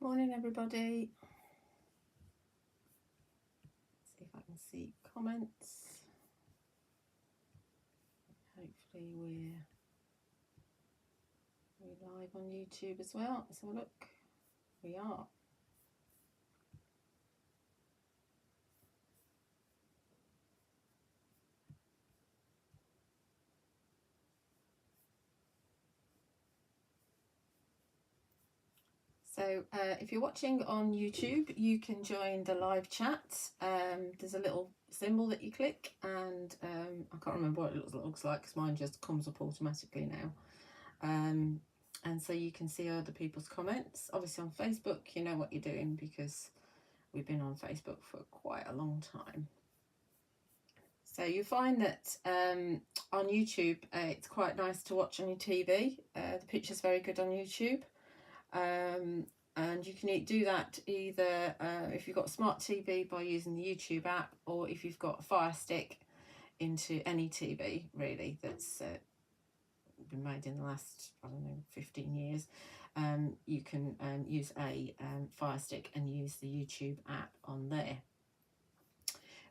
Morning, everybody. Let's see if I can see comments. Hopefully we're live on YouTube as well. Let's have a look. We are. So if you're watching on YouTube, you can join the live chat. There's a little symbol that you click, and I can't remember what it looks like because mine just comes up automatically now. And so you can see other people's comments. Obviously on Facebook, you know what you're doing because we've been on Facebook for quite a long time. So you find that on YouTube, it's quite nice to watch on your TV. The picture's very good on YouTube. And you can do that either if you've got a smart TV by using the YouTube app, or if you've got a Fire Stick into any TV, really, that's been made in the last, I don't know, 15 years. You can use a Fire Stick and use the YouTube app on there.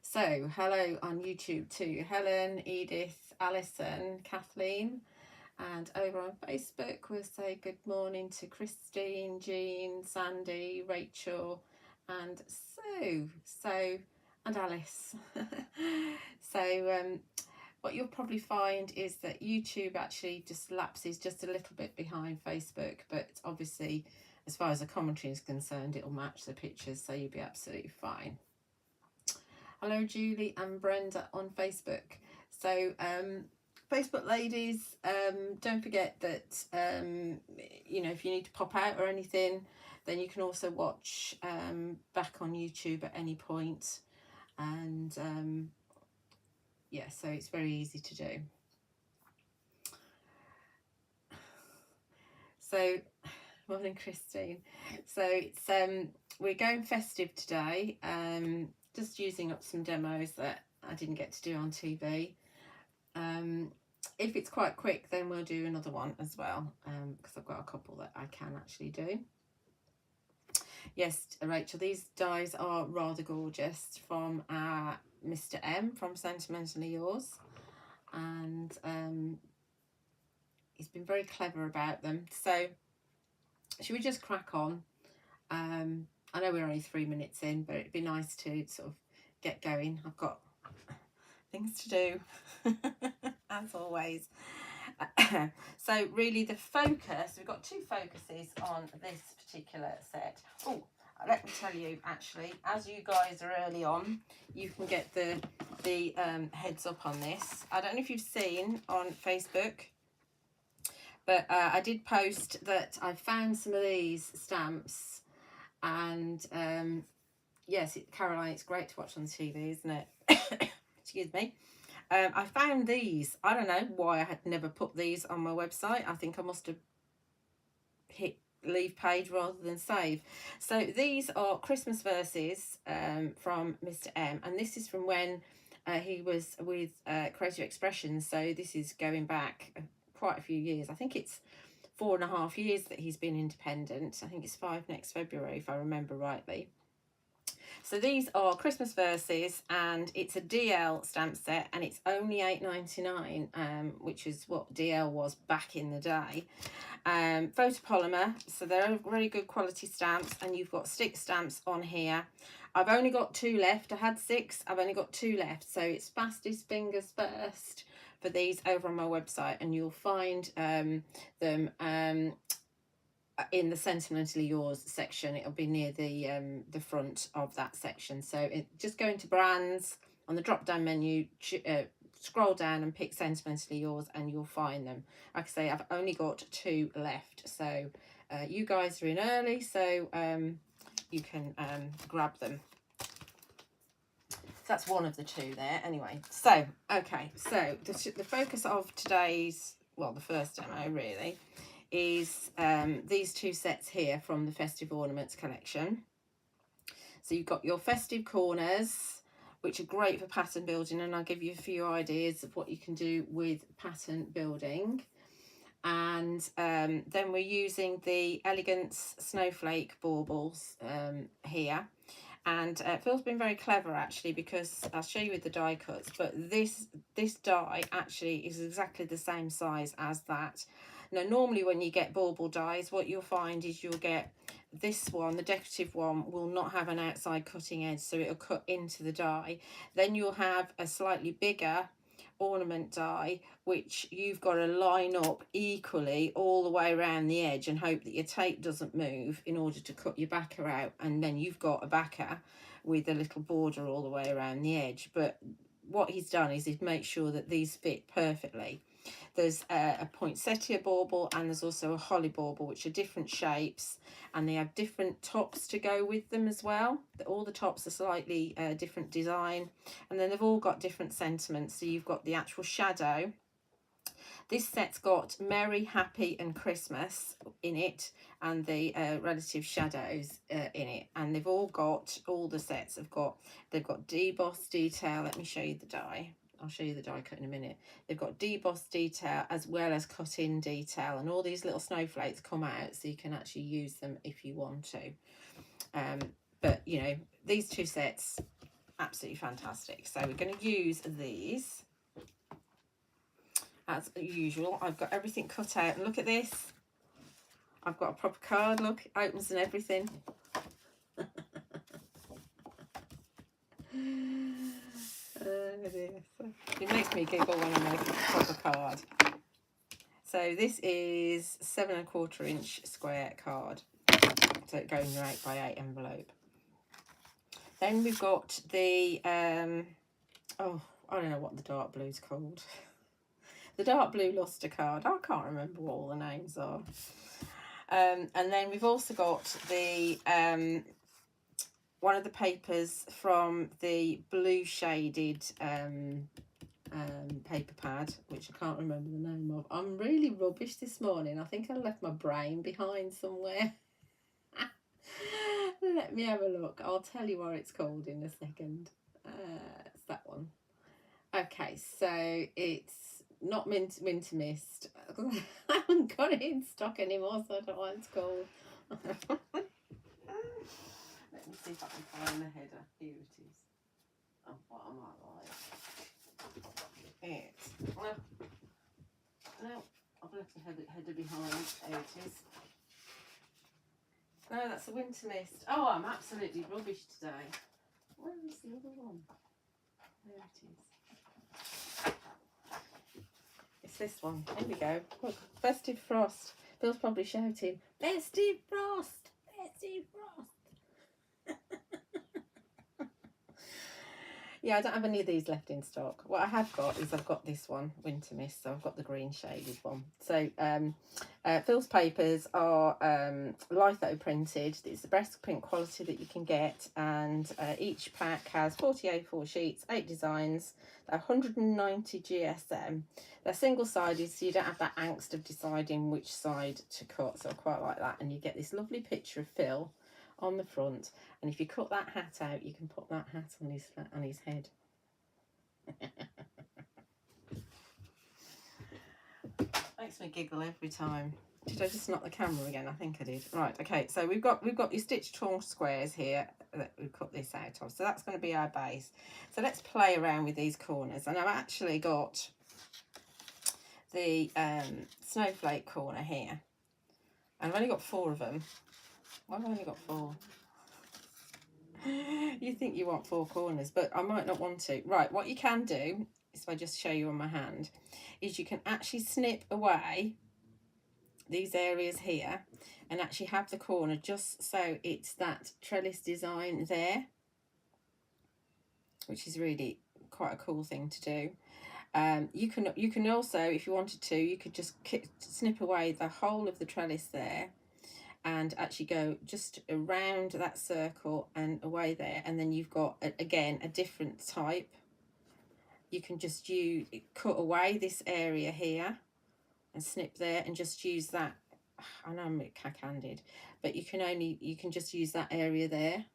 So hello on YouTube to Helen, Edith, Alison, Kathleen, and over on Facebook we'll say good morning to Christine, Jean, Sandy, Rachel, and Sue, and Alice. So what you'll probably find is that YouTube actually just lapses just a little bit behind Facebook, but obviously as far as the commentary is concerned it'll match the pictures, so you'll be absolutely fine. Hello Julie and Brenda on Facebook. So Facebook ladies, don't forget that you know, if you need to pop out or anything, then you can also watch back on YouTube at any point. And yeah, so it's very easy to do. So morning Christine. So it's we're going festive today, just using up some demos that I didn't get to do on TV. If it's quite quick, then we'll do another one as well, because I've got a couple that I can actually do. Yes, Rachel, these dies are rather gorgeous from Mr. M from Sentimentally Yours, and he's been very clever about them. So should we just crack on? I know we're only 3 minutes in, but it'd be nice to sort of get going. I've got things to do as always. So really the focus, we've got two focuses on this particular set. Oh, let me tell you, actually, as you guys are early on, you can get the heads up on this. I don't know if you've seen on Facebook, but I did post that I found some of these stamps, and yes, Caroline, it's great to watch on TV, isn't it? Excuse me. I found these. I don't know why I had never put these on my website. I think I must have hit leave page rather than save. So these are Christmas verses from Mr. M, and this is from when he was with Creative Expressions. So this is going back quite a few years. I think it's 4.5 years that he's been independent. I think it's 5 next February, if I remember rightly. So these are Christmas verses, and it's a DL stamp set, and it's only £8.99, which is what DL was back in the day. Photopolymer, so they're really good quality stamps, and you've got stick stamps on here. I've only got 2 left. I had 6, I've only got 2 left, so it's fastest fingers first for these over on my website, and you'll find them in the Sentimentally Yours section. It'll be near the front of that section. So just go into brands on the drop down menu, scroll down and pick Sentimentally Yours, and you'll find them. Like I say, I've only got 2 left, so you guys are in early, so you can grab them. So that's one of the 2 there anyway. So okay, so the focus of today's, well, the first demo really, is these 2 sets here from the Festive Ornaments collection. So you've got your festive corners, which are great for pattern building, and I'll give you a few ideas of what you can do with pattern building. And then we're using the Elegance Snowflake baubles here. And Phil's been very clever actually, because I'll show you with the die cuts, but this die actually is exactly the same size as that. Now normally when you get bauble dies, what you'll find is you'll get this one, the decorative one, will not have an outside cutting edge, so it'll cut into the die. Then you'll have a slightly bigger ornament die, which you've got to line up equally all the way around the edge and hope that your tape doesn't move in order to cut your backer out, and then you've got a backer with a little border all the way around the edge. But what he's done is he's made sure that these fit perfectly. There's a poinsettia bauble and there's also a holly bauble, which are different shapes, and they have different tops to go with them as well. All the tops are slightly different design, and then they've all got different sentiments. So you've got the actual shadow. This set's got Merry, Happy and Christmas in it, and the relative shadows in it. And they've all got, all the sets have got, they've got deboss detail. Let me show you the die. I'll show you the die cut in a minute. They've got deboss detail as well as cut-in detail, and all these little snowflakes come out, so you can actually use them if you want to. But you know, these two sets, absolutely fantastic. So we're going to use these as usual. I've got everything cut out, and look at this. I've got a proper card. Look, it opens and everything. It makes me giggle when I make a proper card. So this is 7 1/4 inch square card, so it goes in your 8 by 8 envelope. Then we've got the oh, I don't know what the dark blue's called. The dark blue luster card. I can't remember what all the names are. And then we've also got the one of the papers from the blue shaded paper pad, which I can't remember the name of. I'm really rubbish this morning. I think I left my brain behind somewhere. Let me have a look. I'll tell you what it's called in a second. It's that one. Okay, so it's not Winter Mist. I haven't got it in stock anymore, so I don't know what it's called. Let me see if I can find the header. Here it is. Oh, what am I like? It's, well, no, I've left the header behind. There it is. No, that's the Winter Mist. Oh, I'm absolutely rubbish today. Where is the other one? There it is. It's this one. Here we go. Look, Festive Frost. Bill's probably shouting, Festive Frost! Festive Frost! Yeah, I don't have any of these left in stock. What I have got is I've got this one, Winter Mist, so I've got the green shaded one. So Phil's papers are litho printed. It's the best print quality that you can get, and each pack has 40 A4 sheets, 8 designs, 190 GSM. They're single-sided, so you don't have that angst of deciding which side to cut, so I quite like that. And you get this lovely picture of Phil on the front, and if you cut that hat out, you can put that hat on his head. Makes me giggle every time. Did I just knock the camera again? I think I did. Right, okay, so we've got your stitch torn squares here that we've cut this out of, so that's going to be our base. So let's play around with these corners, and I've actually got the snowflake corner here, and I've only got 4 of them. Why have I only got 4? You think you want 4 corners, but I might not want to. Right, what you can do, if I just show you on my hand, is you can actually snip away these areas here and actually have the corner just so it's that trellis design there, which is really quite a cool thing to do. You can also, if you wanted to, you could just snip away the whole of the trellis there and actually go just around that circle and away there, and then you've got again a different type. You can just cut away this area here and snip there and just use that. I know I'm a bit cack-handed, but you can just use that area there.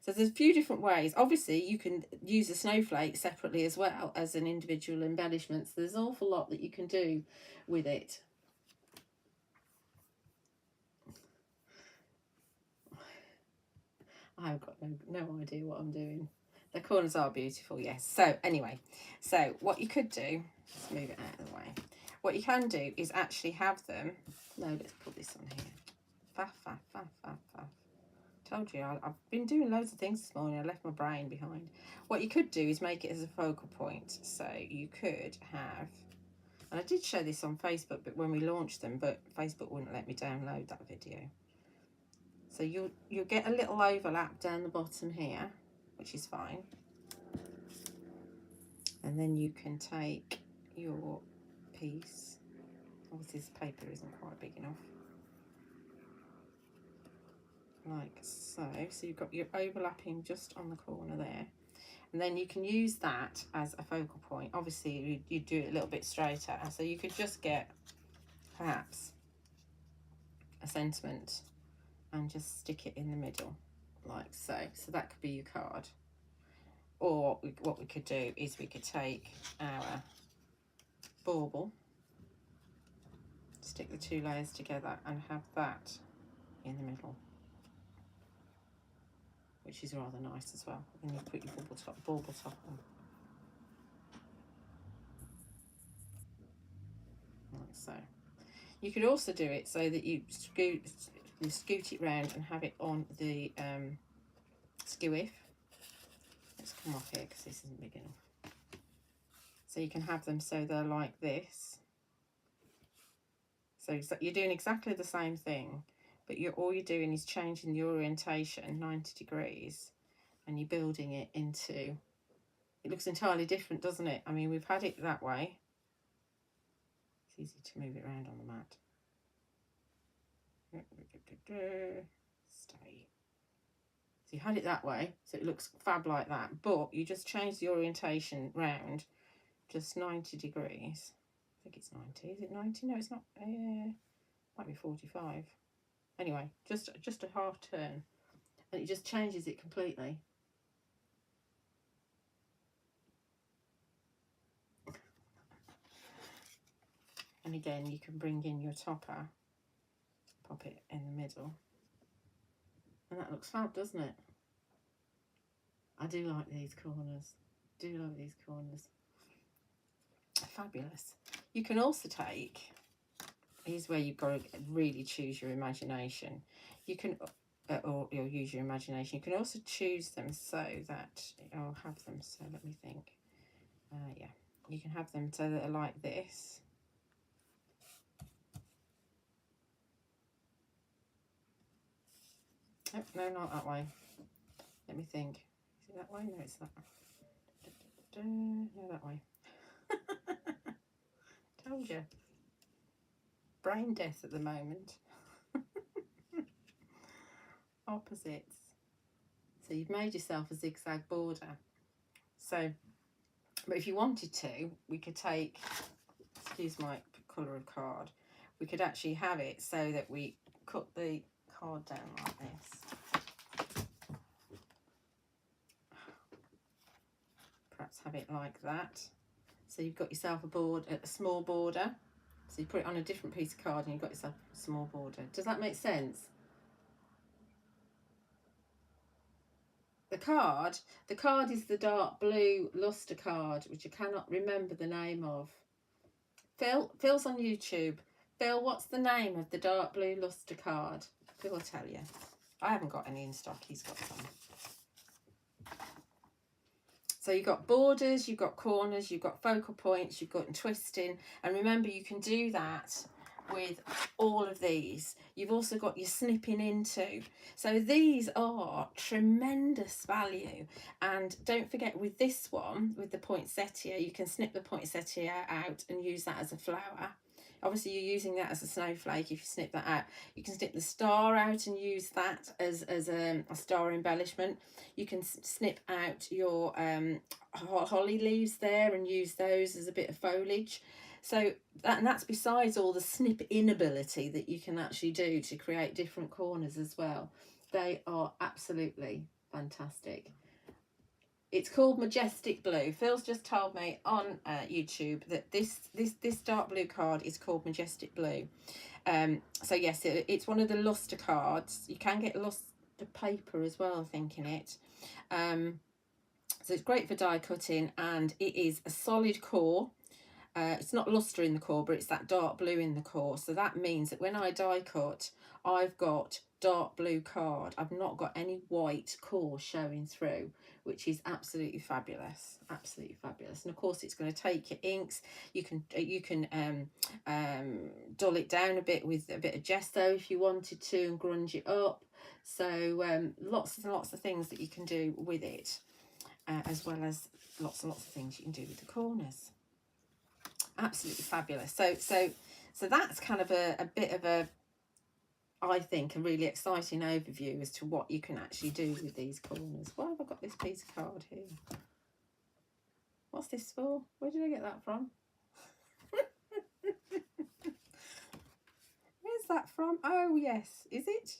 So So there's a few different ways. Obviously, you can use a snowflake separately as well as an individual embellishment. So there's an awful lot that you can do with it. I've got no idea what I'm doing. The corners are beautiful, yes. So anyway, so what you could do, let's move it out of the way. What you can do is actually have them, no, let's put this on here. Faff, faff, faff, faff, faff. Told you, I've been doing loads of things this morning. I left my brain behind. What you could do is make it as a focal point. So you could have, and I did show this on Facebook, but when we launched them, but Facebook wouldn't let me download that video. So you'll get a little overlap down the bottom here, which is fine. And then you can take your piece. Obviously this paper isn't quite big enough. Like so. So you've got your overlapping just on the corner there. And then you can use that as a focal point. Obviously you do it a little bit straighter. So you could just get perhaps a sentiment and just stick it in the middle like so. So that could be your card. Or what we could do is we could take our bauble, stick the two layers together and have that in the middle, which is rather nice as well. And you put your bauble top on. Like so. You could also do it so that you scoot it round and have it on the skewiff. Let's come off here because this isn't big enough. So you can have them so they're like this. So you're doing exactly the same thing, but all you're doing is changing the orientation 90 degrees and you're building it into, it looks entirely different, doesn't it? I mean, we've had it that way. It's easy to move it around on the mat. Stay. So you had it that way, so it looks fab like that, but you just change the orientation round just 90 degrees. I think it's 90. Is it 90? No, it's not. Might be 45. Anyway, just a half turn, and it just changes it completely. And again, you can bring in your topper, pop it in the middle, and that looks fab, doesn't it? I do like these corners. Do love these corners. Fabulous. You can also take, here's where you've got to really choose your imagination. You can, or you'll use your imagination. You can also choose them so that, I'll have them, so let me think. Yeah, you can have them so that they're like this. Oh, no, not that way. Let me think. Is it that way? No, it's that way. No, that way. Told you. Brain death at the moment. Opposites. So you've made yourself a zigzag border. So, but if you wanted to, we could take, excuse my colour of card, we could actually have it so that we cut the card down like this. Perhaps have it like that. So you've got yourself a small border. So you put it on a different piece of card and you've got yourself a small border. Does that make sense? The card is the dark blue luster card, which I cannot remember the name of. Phil's on YouTube. Phil, what's the name of the dark blue luster card? Phil will tell you. I haven't got any in stock. He's got some. So you've got borders, you've got corners, you've got focal points, you've got twisting. And remember, you can do that with all of these. You've also got your snipping into. So these are tremendous value. And don't forget, with this one, with the poinsettia, you can snip the poinsettia out and use that as a flower. Obviously, you're using that as a snowflake. If you snip that out, you can snip the star out and use that as a star embellishment. You can snip out your holly leaves there and use those as a bit of foliage. So that's besides all the snip inability that you can actually do to create different corners as well. They are absolutely Fantastic. It's called Majestic Blue. Phil's just told me on YouTube that this dark blue card is called Majestic Blue. So yes, it's one of the luster cards. You can get luster paper as well, I think, in it. So it's great for die cutting, and it is a solid core. It's not luster in the core, but it's that dark blue in the core. So that means that when I die cut, I've got dark blue card. I've not got any white core showing through, which is absolutely fabulous. Absolutely fabulous. And of course, it's going to take your inks. You can dull it down a bit with a bit of gesso if you wanted to, and grunge it up. So lots and lots of things that you can do with it, as well as lots and lots of things you can do with the corners. Absolutely fabulous. So that's kind of a bit of a, I think, a really exciting overview as to what you can actually do with these corners. Why have I got this piece of card here? What's this for? Where did I get that from? Where's that from? Oh yes, is it?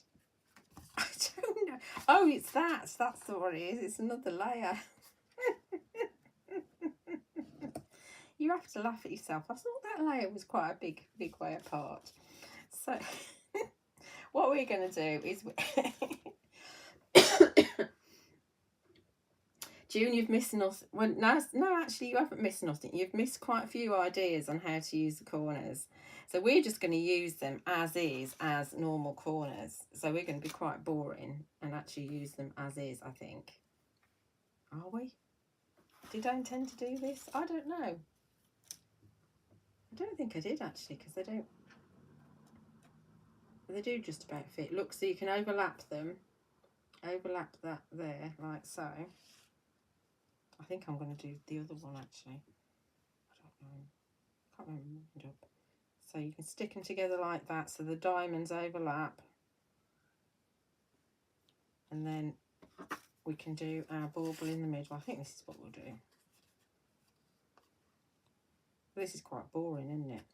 I don't know. Oh, it's that. That's what it is. It's another layer. You have to laugh at yourself. I thought that layer was quite a big way apart. So what we're going to do is June, you've missed nothing. Well, no, actually you haven't missed nothing. You've missed quite a few ideas on how to use the corners. So we're just going to use them as is, as normal corners. So we're going to be quite boring and actually use them as is, I think. Are we? Did I intend to do this? I don't know. I don't think I did, actually, because they do just about fit. Look, so you can overlap them. Overlap that there, like so. I think I'm going to do the other one, actually. I don't know. Can't remember. So you can stick them together like that, so the diamonds overlap. And then we can do our bauble in the middle. I think this is what we'll do. This is quite boring, isn't it?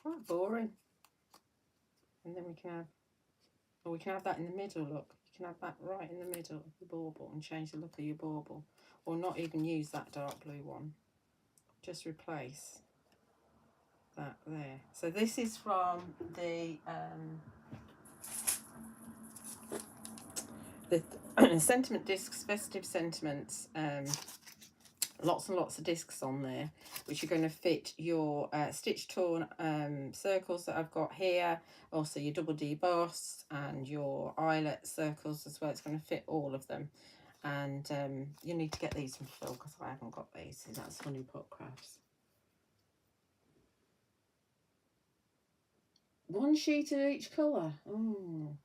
Quite boring. And then we can have that in the middle, look. You can have that right in the middle of your bauble and change the look of your bauble. Or not even use that dark blue one. Just replace that there. So this is from the Sentiment Discs, Festive Sentiments. Lots and lots of discs on there, which are going to fit your stitch torn circles that I've got here, also your double debossed and your eyelet circles as well. It's going to fit all of them, and you need to get these from Phil because I haven't got these. So that's Honeypot Crafts. One sheet of each colour. Oh,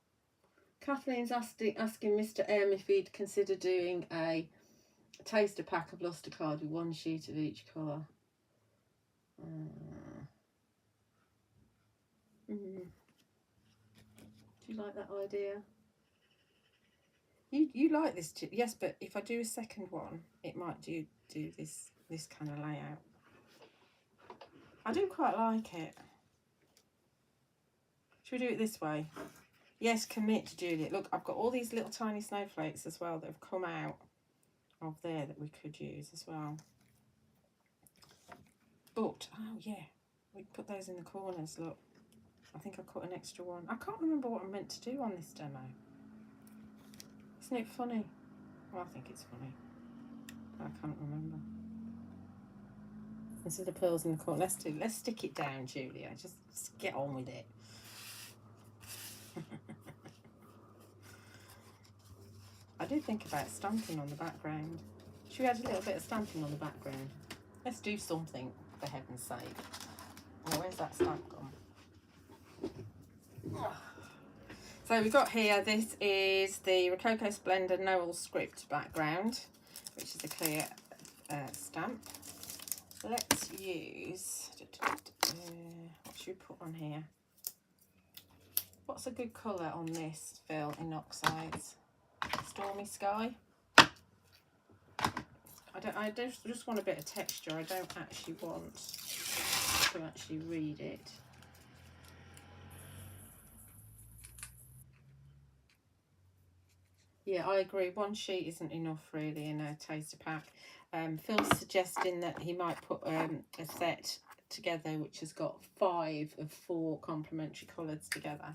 Kathleen's asking Mr. M if he'd consider doing a taster pack of luster card with one sheet of each colour. Do you like that idea? You like this too? Yes, but if I do a second one, it might do this kind of layout. I do quite like it. Should we do it this way? Yes, commit, Juliet. Look, I've got all these little tiny snowflakes as well that have come out of there that we could use as well. But, oh yeah, we can put those in the corners, look. I think I cut an extra one. I can't remember what I meant to do on this demo. Isn't it funny? Well, I think it's funny. But I can't remember. Instead of pearls in the corner, let's stick it down, Julia. Just get on with it. I did think about stamping on the background. Should we add a little bit of stamping on the background? Let's do something, for heaven's sake. Oh, where's that stamp gone? So we've got here, this is the Rococo Splendor Noel script background, which is a clear stamp. Let's use, what should we put on here? What's a good colour on this, Phil, in oxides? Stormy Sky. I just want a bit of texture. I don't actually want to actually read it. Yeah, I agree. One sheet isn't enough really in a taster pack. Phil's suggesting that he might put a set together which has got 5 of 4 complementary colours together,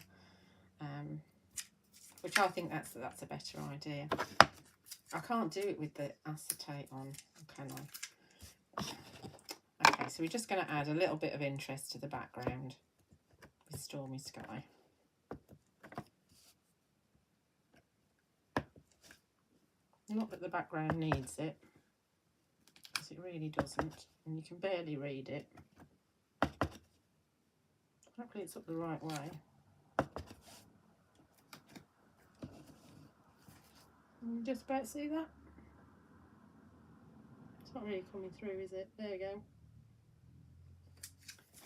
which I think that's a better idea. I can't do it with the acetate on, can I? Okay, so we're just going to add a little bit of interest to the background with Stormy Sky. Not that the background needs it, because it really doesn't, and you can barely read it. Hopefully it's up the right way. Can you just about see that? It's not really coming through, is it? There we go.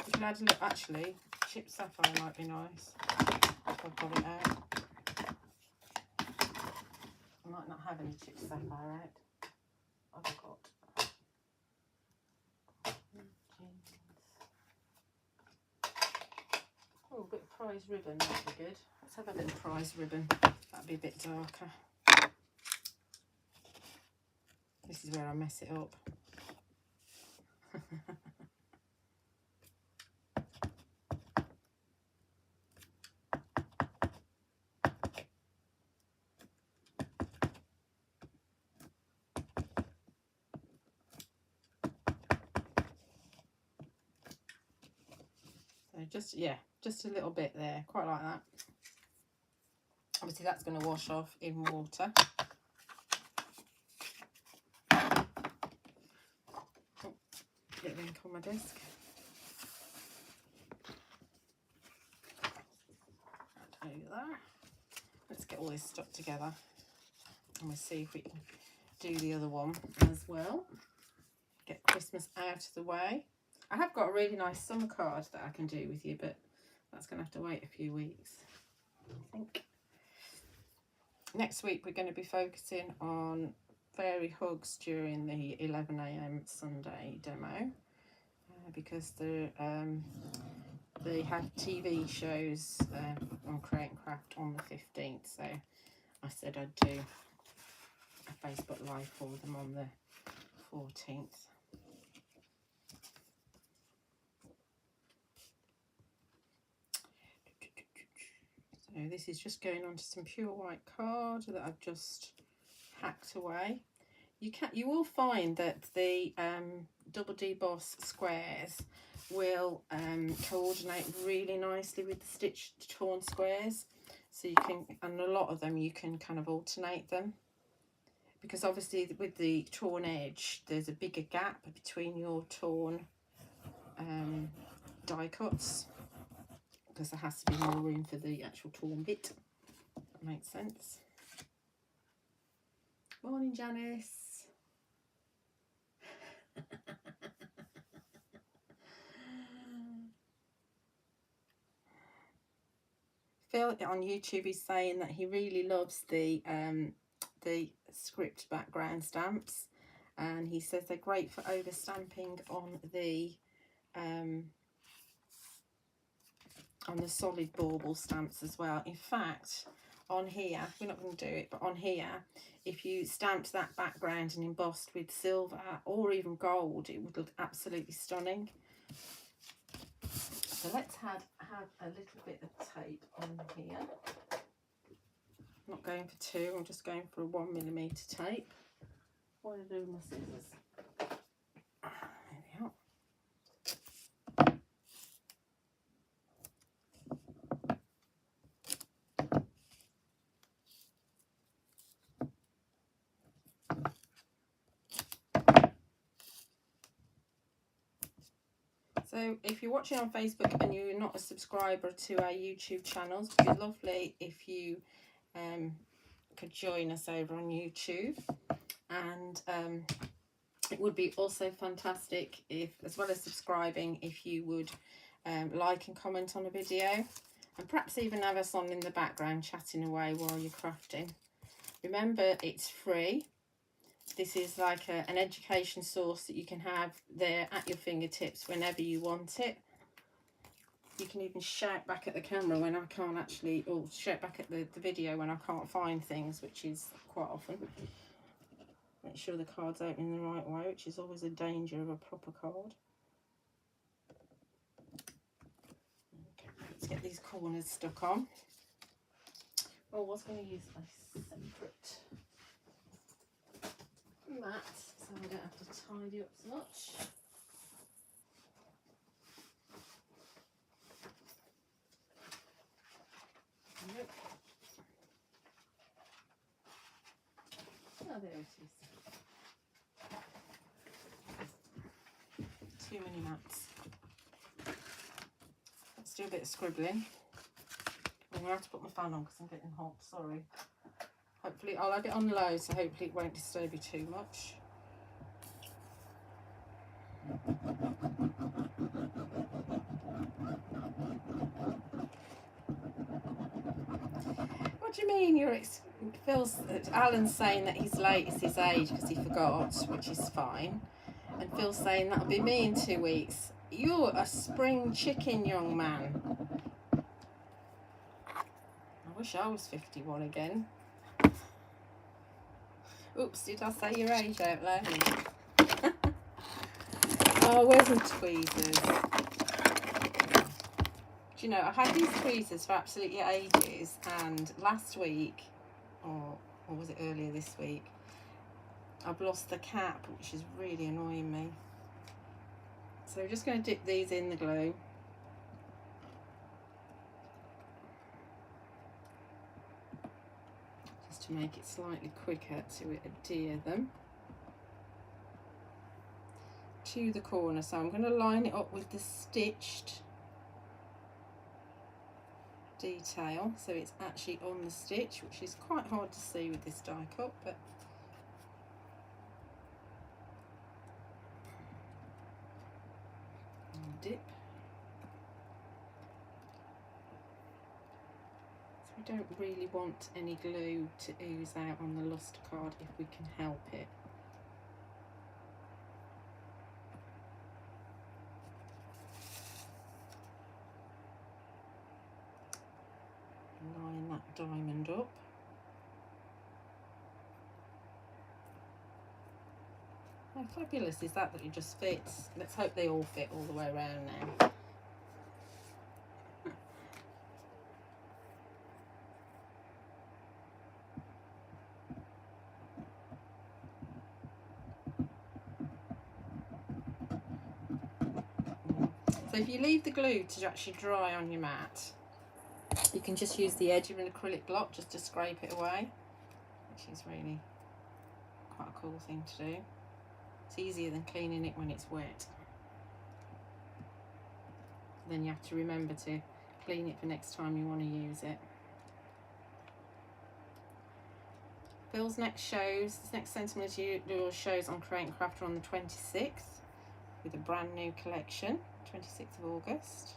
You can add a little, actually, chipped sapphire might be nice. I've got it out. I might not have any chipped sapphire out. I've got. Oh, a bit of prize ribbon, that'd be good. Let's have a little prize ribbon. That'd be a bit darker. This is where I mess it up. So just a little bit there, quite like that. Obviously that's going to wash off in water. Oh, bit of ink on my desk. Over there. Let's get all this stuck together and we'll see if we can do the other one as well. Get Christmas out of the way. I have got a really nice summer card that I can do with you, but that's going to have to wait a few weeks, I think. Next week we're going to be focusing on fairy hugs during the 11 AM Sunday demo, because they have TV shows on Create and Craft on the 15th, so I said I'd do a Facebook Live for them on the 14th. So this is just going onto some pure white card that I've just hacked away. You will find that the double deboss squares will coordinate really nicely with the stitched torn squares. So you can, and a lot of them you can kind of alternate them, because obviously with the torn edge there's a bigger gap between your torn die cuts, because there has to be more room for the actual torn bit. That makes sense. Morning, Janice. Phil on YouTube is saying that he really loves the script background stamps, and he says they're great for over stamping on the solid bauble stamps as well. In fact, on here, we're not going to do it, but on here, if you stamped that background and embossed with silver or even gold, it would look absolutely stunning. So let's have a little bit of tape on here. I'm not going for 2, I'm just going for a 1mm tape. What do I do with my scissors? There we are. So if you're watching on Facebook and you're not a subscriber to our YouTube channels, it would be lovely if you could join us over on YouTube. And it would be also fantastic if, as well as subscribing, if you would like and comment on a video, and perhaps even have us on in the background chatting away while you're crafting. Remember, it's free. This is like an education source that you can have there at your fingertips whenever you want it. You can even shout back at the camera when I can't actually, or shout back at the video when I can't find things, which is quite often. Make sure the card's open in the right way, which is always a danger of a proper card. Okay, let's get these corners stuck on. Oh, I was going to use a separate mat so I don't have to tidy up so much. Nope. Oh, there it is. Too many mats. Let's do a bit of scribbling. I'm going to have to put my fan on because I'm getting hot, sorry. Hopefully, I'll have it on low, so hopefully it won't disturb you too much. What do you mean Alan's saying that he's late is his age because he forgot, which is fine. And Phil's saying that'll be me in 2 weeks. You're a spring chicken, young man. I wish I was 51 again. Oops, did I say your age out loud? Oh, where's my tweezers? Do you know, I've had these tweezers for absolutely ages, and last week, or was it earlier this week, I've lost the cap, which is really annoying me. So we're just going to dip these in the glue. Just to make it slightly quicker to adhere them to the corner. So I'm going to line it up with the stitched detail, so it's actually on the stitch, which is quite hard to see with this die cut, but dip. So we don't really want any glue to ooze out on the luster card if we can help it. Line that diamond up. How fabulous is that it just fits? Let's hope they all fit all the way around now. So if you leave the glue to actually dry on your mat, you can just use the edge of an acrylic block just to scrape it away, which is really quite a cool thing to do. It's easier than cleaning it when it's wet. Then you have to remember to clean it for next time you want to use it. Phil's next Sentimentally shows on Create and Crafter on the 26th with a brand new collection, 26th of August.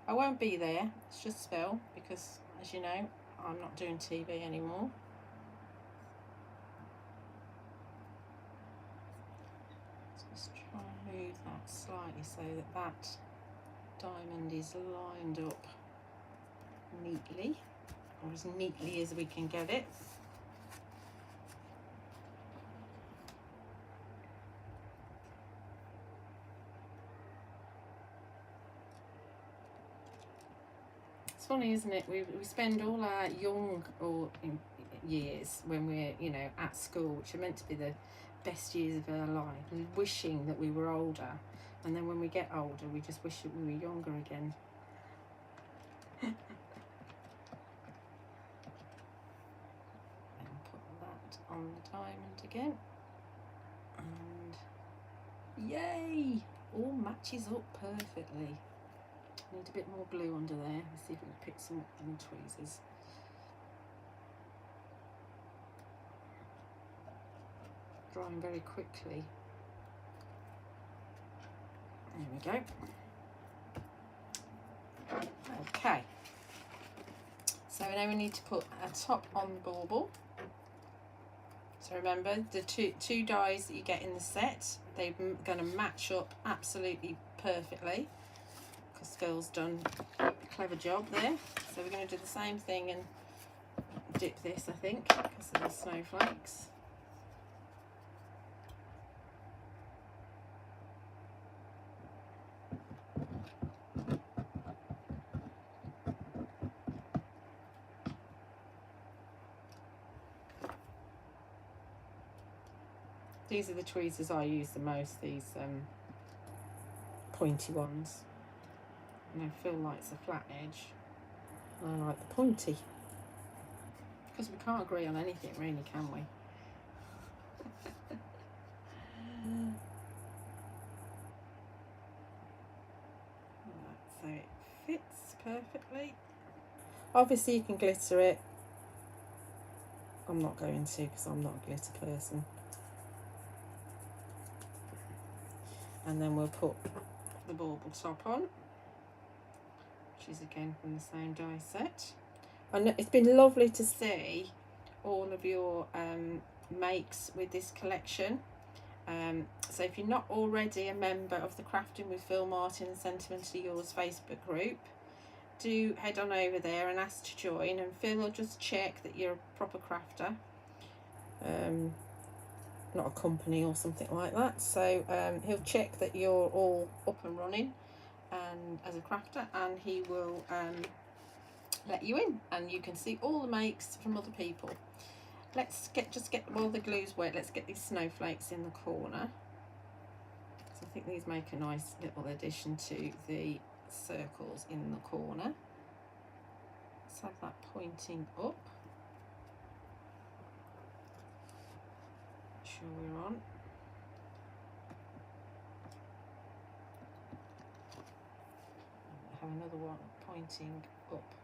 I won't be there, it's just Phil, because as you know, I'm not doing TV anymore. Just try and move that slightly so that that diamond is lined up neatly, or as neatly as we can get it. It's funny, isn't it? We spend all our young years when we're, you know, at school, which are meant to be the best years of our life, wishing that we were older, and then when we get older we just wish that we were younger again. And put that on the diamond again, and yay, all matches up perfectly. Need a bit more glue under there. Let's see if we can pick some up in the tweezers. Drying very quickly. There we go. Okay. So now we need to put a top on the bauble. So remember, the two dies that you get in the set, they're going to match up absolutely perfectly. because Phil's done a clever job there. So we're going to do the same thing and dip this, I think, because of the snowflakes. These are the tweezers I use the most, these pointy ones. And I feel like it's a flat edge. I like the pointy. Because we can't agree on anything really, can we? So it fits perfectly. Obviously you can glitter it. I'm not going to because I'm not a glitter person. And then we'll put the bauble top on, which is again from the same die set. And it's been lovely to see all of your makes with this collection. So if you're not already a member of the Crafting with Phil Martin and Sentimentally Yours Facebook group, do head on over there and ask to join, and Phil will just check that you're a proper crafter, not a company or something like that. So he'll check that you're all up and running and as a crafter, and he will let you in and you can see all the makes from other people. Let's just get while the glue's wet, let's get these snowflakes in the corner. So I think these make a nice little addition to the circles in the corner. Let's have that pointing up. Make sure we're on. Have another one pointing up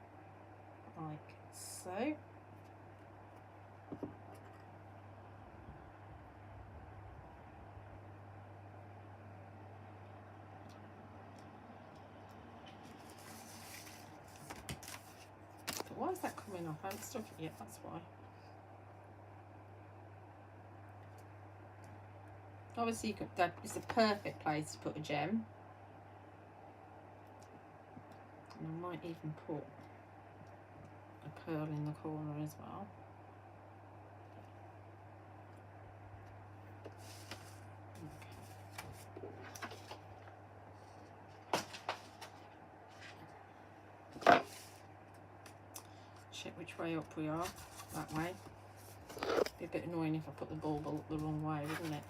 like so. But why is that coming off? I haven't stuck it yet, that's why. Obviously you could, that is the perfect place to put a gem. And I might even put a pearl in the corner as well. Okay. Check which way up we are, that way. Be a bit annoying if I put the bauble the wrong way, wouldn't it?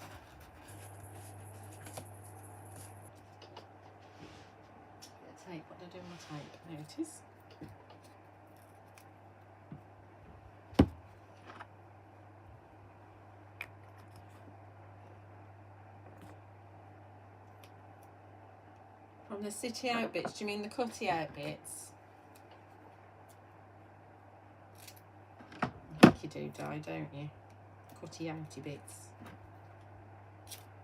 Tape, what did I do with my tape? There it is. From the city out bits, do you mean the cutty out bits? I think you do, Di, don't you? Cutty outy bits.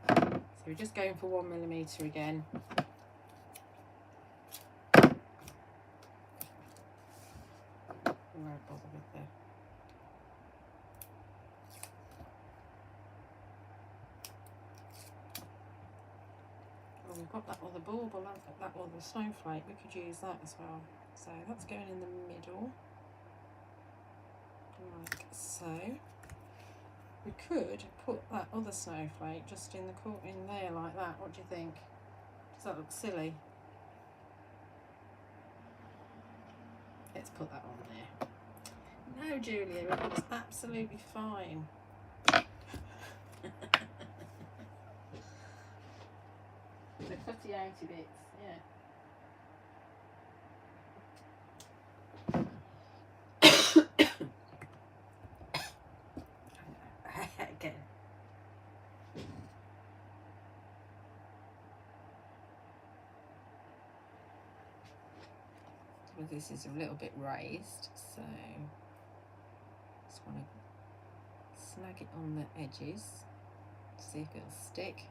So we're just going for 1mm again. I won't bother with the we've got that other bauble, that other snowflake, we could use that as well. So that's going in the middle, like so. We could put that other snowflake just in there like that. What do you think? Does that look silly? Let's put that on there. No, Julia, it looks absolutely fine. The cutty outy bits, yeah. Again. Well, this is a little bit raised, so just want to snag it on the edges, see if it'll stick.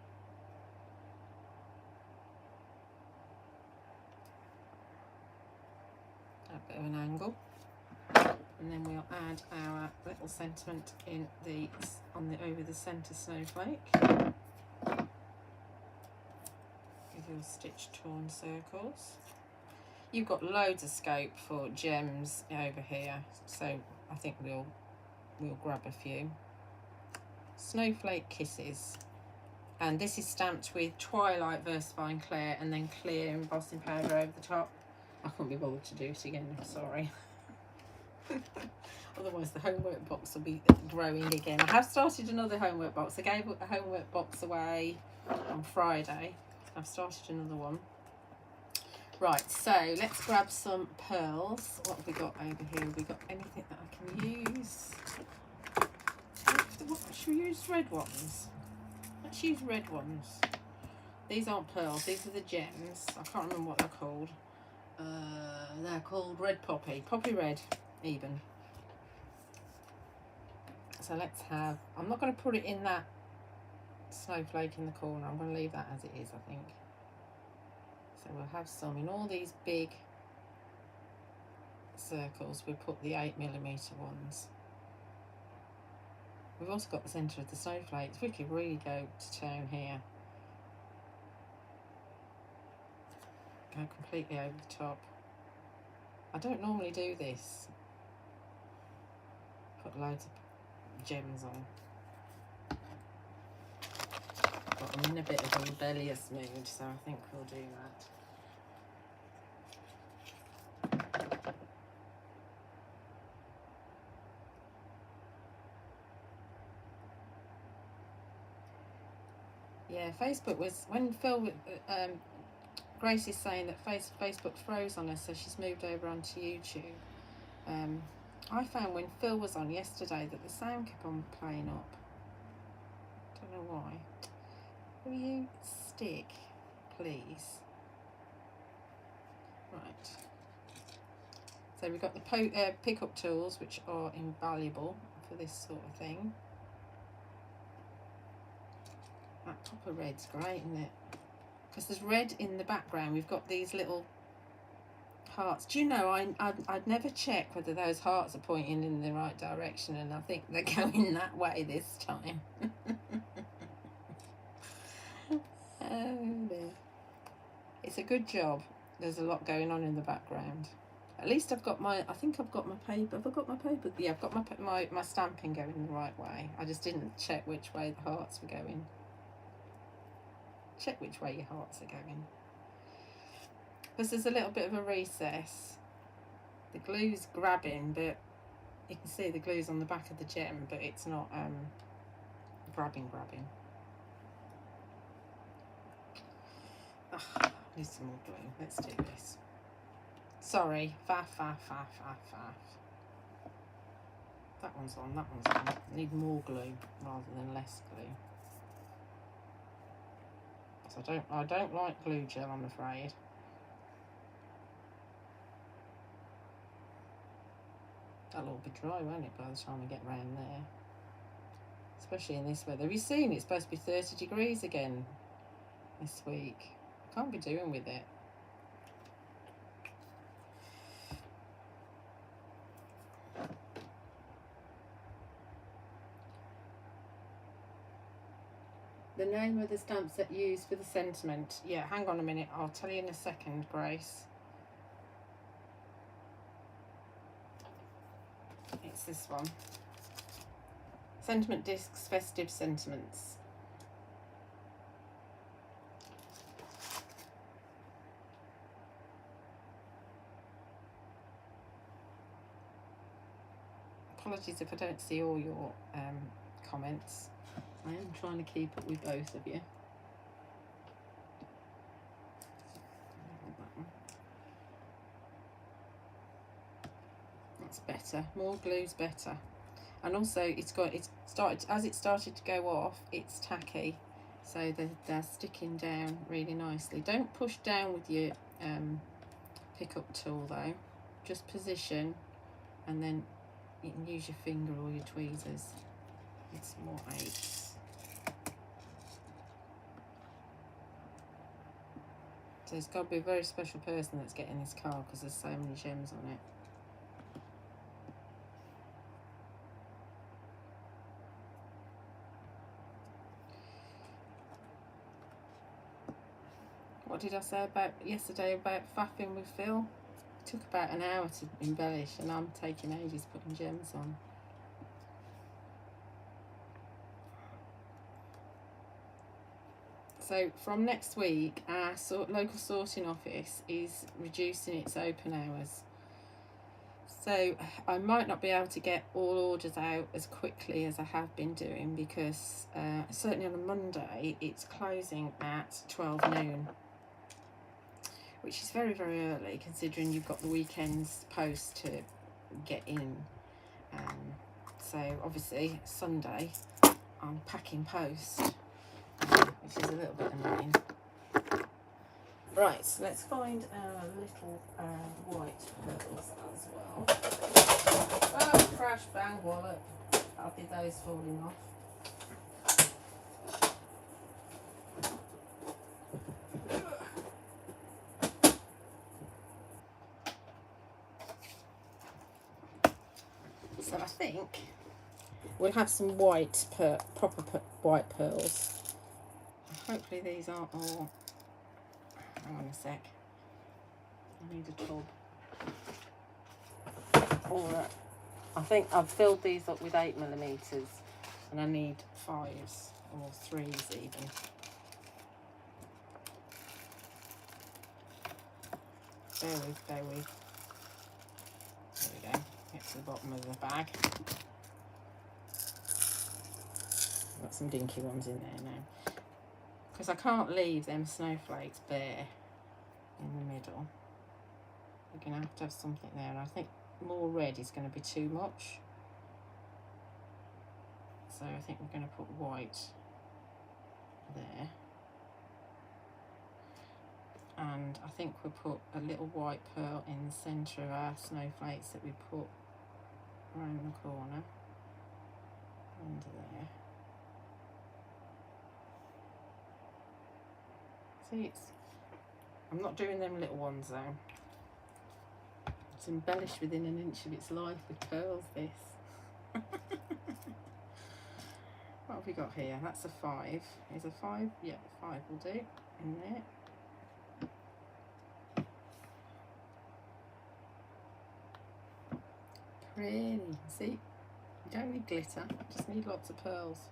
A bit of an angle, and then we'll add our little sentiment in over the centre snowflake with your stitch torn circles. You've got loads of scope for gems over here, so I think we'll grab a few. Snowflake Kisses, and this is stamped with Twilight Versifying Clear and then clear embossing powder over the top. I couldn't be bothered to do it again, I'm sorry. Otherwise the homework box will be growing again. I have started another homework box. I gave a homework box away on Friday. I've started another one. Right, so let's grab some pearls. What have we got over here? Have we got anything that I can use? Should we use red ones? Let's use red ones. These aren't pearls, these are the gems. I can't remember what they're called. They're called red poppy. Poppy red, even. So let's have, I'm not going to put it in that snowflake in the corner. I'm going to leave that as it is, I think. So we'll have some in all these big circles. We'll put the 8mm ones. We've also got the centre of the snowflakes. We could really go to town here. Go completely over the top. I don't normally do this. Put loads of gems on. But I'm in a bit of a rebellious mood, so I think we'll do that. Yeah, Facebook was, when Phil, Grace is saying that Facebook froze on her, so she's moved over onto YouTube. I found when Phil was on yesterday that the sound kept on playing up. Don't know why. Will you stick, please? Right. So we've got the pick-up tools, which are invaluable for this sort of thing. That copper red's great, isn't it? Because there's red in the background. We've got these little hearts. Do you know, I'd never check whether those hearts are pointing in the right direction, and I think they're going that way this time. Oh dear. It's a good job. There's a lot going on in the background. At least I've got my, I think I've got my paper. Have I got my paper? Yeah, I've got my stamping going the right way. I just didn't check which way the hearts were going. Check which way your hearts are going. Because there's a little bit of a recess. The glue's grabbing, but you can see the glue's on the back of the gem, but it's not grabbing. Ugh, need some more glue. Let's do this. Sorry, faff. That one's on, that one's on. I need more glue rather than less glue. So I don't like glue gel, I'm afraid. That'll all be dry, won't it, by the time we get round there? Especially in this weather. Have you seen it's supposed to be 30 degrees again this week? I can't be doing with it. The name of the stamp set used for the sentiment. Yeah, hang on a minute. I'll tell you in a second, Grace. It's this one. Sentiment Discs Festive Sentiments. Apologies if I don't see all your comments. I am trying to keep up with both of you. That's better. More glue's better. And also it started to go off, it's tacky, so they're sticking down really nicely. Don't push down with your pick-up tool though. Just position, and then you can use your finger or your tweezers. It's more eights. So it's got to be a very special person that's getting this card because there's so many gems on it. What did I say about yesterday about faffing with Phil? took about an hour to embellish, and I'm taking ages putting gems on. So from next week, our local sorting office is reducing its open hours. So I might not be able to get all orders out as quickly as I have been doing, because certainly on a Monday it's closing at 12 noon, which is very, very early considering you've got the weekend's post to get in. So obviously Sunday I'm packing post, which is a little bit annoying. Right, so let's find our little white pearls as well. Oh, crash, bang, wallop. I'll be those falling off. So I think we'll have some white, proper white pearls. Hopefully these aren't all... Hang on a sec. I need a tub. Alright. I think I've filled these up with 8mm, and I need 5s or 3s even. Bear with. There we go. Get to the bottom of the bag. Got some dinky ones in there now, because I can't leave them snowflakes bare in the middle. We're going to have something there, and I think more red is going to be too much. So I think we're going to put white there. And I think we'll put a little white pearl in the centre of our snowflakes that we put around the corner, under there. See, I'm not doing them little ones though. It's embellished within an inch of its life with pearls, this. What have we got here? That's a 5. Is a 5? Yeah, 5 will do in there. Pretty. See, you don't need glitter, just need lots of pearls.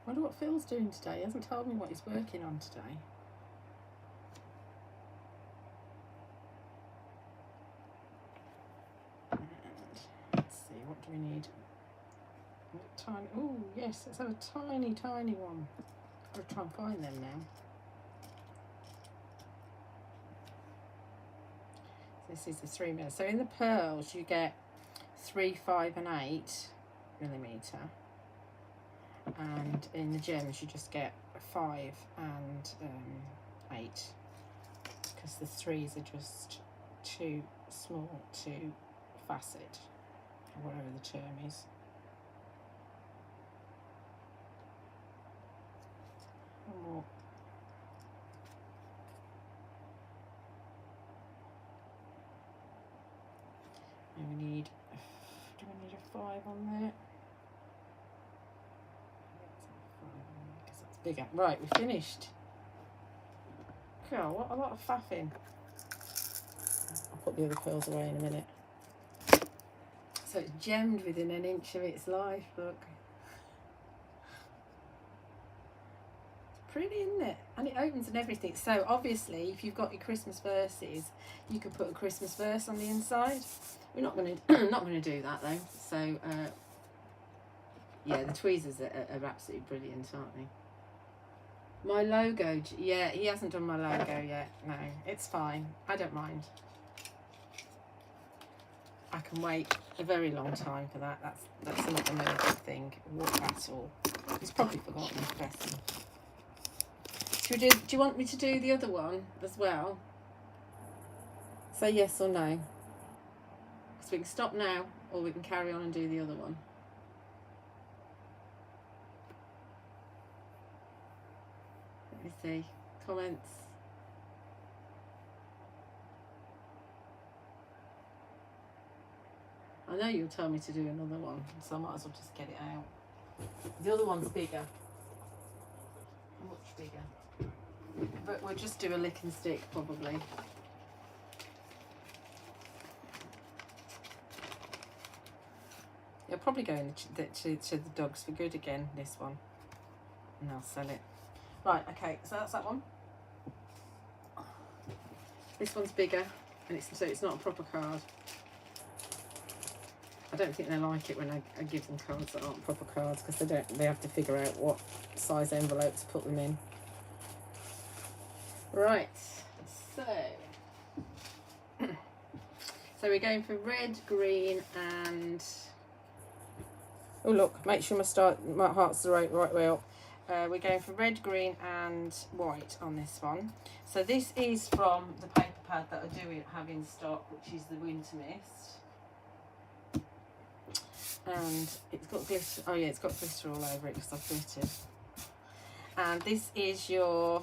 I wonder what Phil's doing today. He hasn't told me what he's working on today. And let's see, what do we need? Tiny. Oh yes, let's have a tiny, tiny one. I'll try and find them now. This is the 3mm. So in the pearls you get 3, 5 and 8mm, and in the gems you just get 5 and 8, because the 3s are just too small to facet, or whatever the term is. One more. And we need, do we need a 5 on there? Because that's bigger. Right, we're finished. Cool, what a lot of faffing. I'll put the other pearls away in a minute. So it's gemmed within an inch of its life, look. It's pretty, isn't it? And it opens and everything. So obviously, if you've got your Christmas verses, you could put a Christmas verse on the inside. We're not going to do that though. So yeah, the tweezers are absolutely brilliant, aren't they? My logo, yeah, he hasn't done my logo yet. No, it's fine. I don't mind. I can wait a very long time for that. That's not a major thing at all. He's probably forgotten his dressing. Do you want me to do the other one as well? Say yes or no. So we can stop now, or we can carry on and do the other one. Let me see. Comments. I know you'll tell me to do another one, so I might as well just get it out. The other one's bigger. much bigger. But we'll just do a lick and stick probably. It'll probably go in to the dogs for good again, this one. And I'll sell it. Right, okay, so that's that one. This one's bigger, and so it's not a proper card. I don't think they like it when I give them cards that aren't proper cards, because they have to figure out what size envelope to put them in. Right, so we're going for red, green, and oh look, make sure my heart's the right way up. We're going for red, green, and white on this one. So this is from the paper pad that I have in stock, which is the Winter Mist. And it's got glitter. Oh yeah, it's got glitter all over it because I've glittered. And this is your,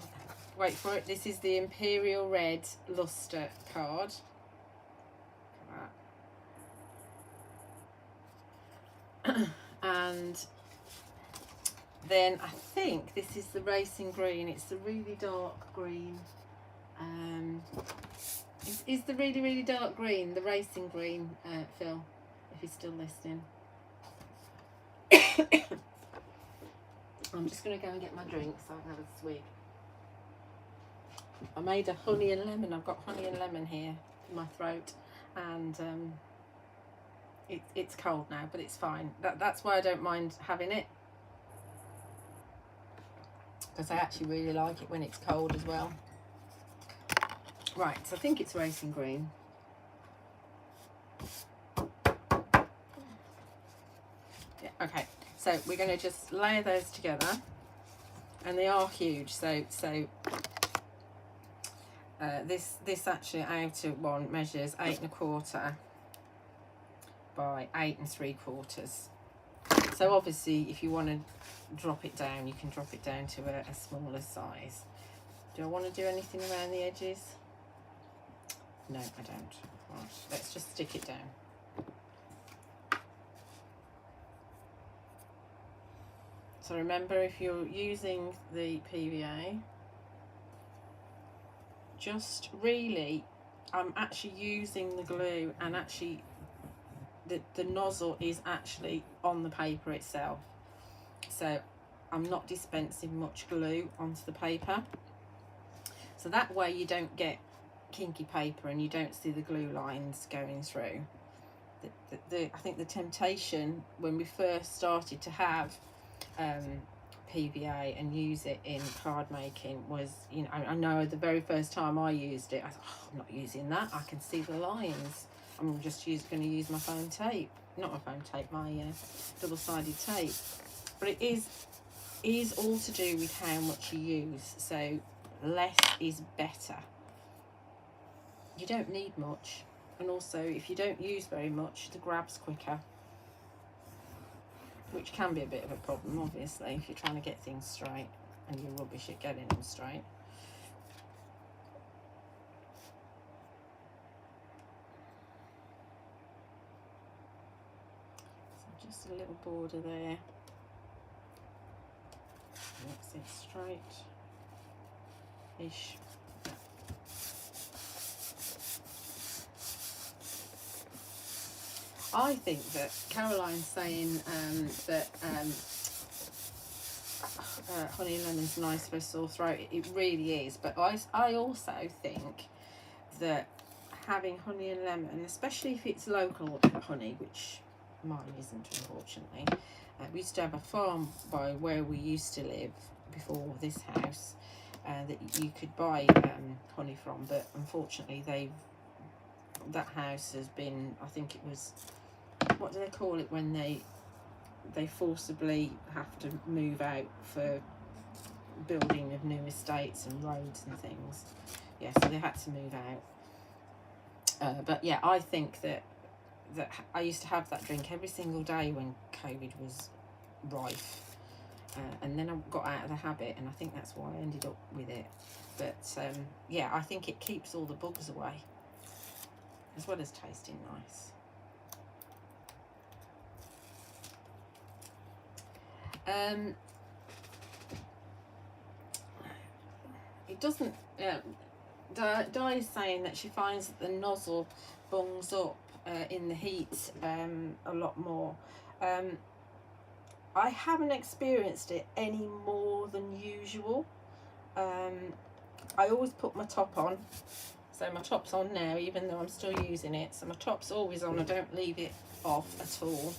wait for it, this is the Imperial Red Luster card. And then I think this is the Racing Green. It's the really dark green. Is the really, really dark green the Racing Green, Phil, if he's still listening? I'm just going to go and get my drink so I can have a swig. I made a honey and lemon. I've got honey and lemon here in my throat, and it's cold now, but it's fine. That's why I don't mind having it, because I actually really like it when it's cold as well. Right, so I think it's Racing Green. Yeah, okay, so we're going to just layer those together, and they are huge. So this actually outer one measures 8 1/4 by 8 3/4. So obviously, if you want to drop it down, you can drop it down to a smaller size. Do I want to do anything around the edges? No, I don't. Right, let's just stick it down. So remember, if you're using the PVA, just really, I'm actually using the glue, and actually the nozzle is actually on the paper itself. So I'm not dispensing much glue onto the paper. So that way you don't get kinky paper and you don't see the glue lines going through. I think the temptation when we first started to have PVA and use it in card making was, you know, I know the very first time I used it, I thought, oh, I'm not using that, I can see the lines. I'm just going to use my foam tape, not my foam tape, my double-sided tape. But it is all to do with how much you use. So less is better. You don't need much, and also if you don't use very much, the grab's quicker, which can be a bit of a problem, obviously, if you're trying to get things straight and you're rubbish at getting them straight. So just a little border there. Makes it straight-ish. I think that Caroline's saying that honey and lemon's nice for a sore throat. It really is, but I also think that having honey and lemon, especially if it's local honey, which mine isn't, unfortunately. We used to have a farm by where we used to live before this house that you could buy honey from, but unfortunately that house has been, I think it was, what do they call it when they forcibly have to move out for building of new estates and roads and things. Yeah, so they had to move out. But yeah, I think that I used to have that drink every single day when COVID was rife, and then I got out of the habit, and I think that's why I ended up with it. But yeah, I think it keeps all the bugs away, as well as tasting nice. it doesn't, Di is saying that she finds that the nozzle bungs up in the heat a lot more. I haven't experienced it any more than usual. I always put my top on, so my top's on now even though I'm still using it, so my top's always on, I don't leave it off at all.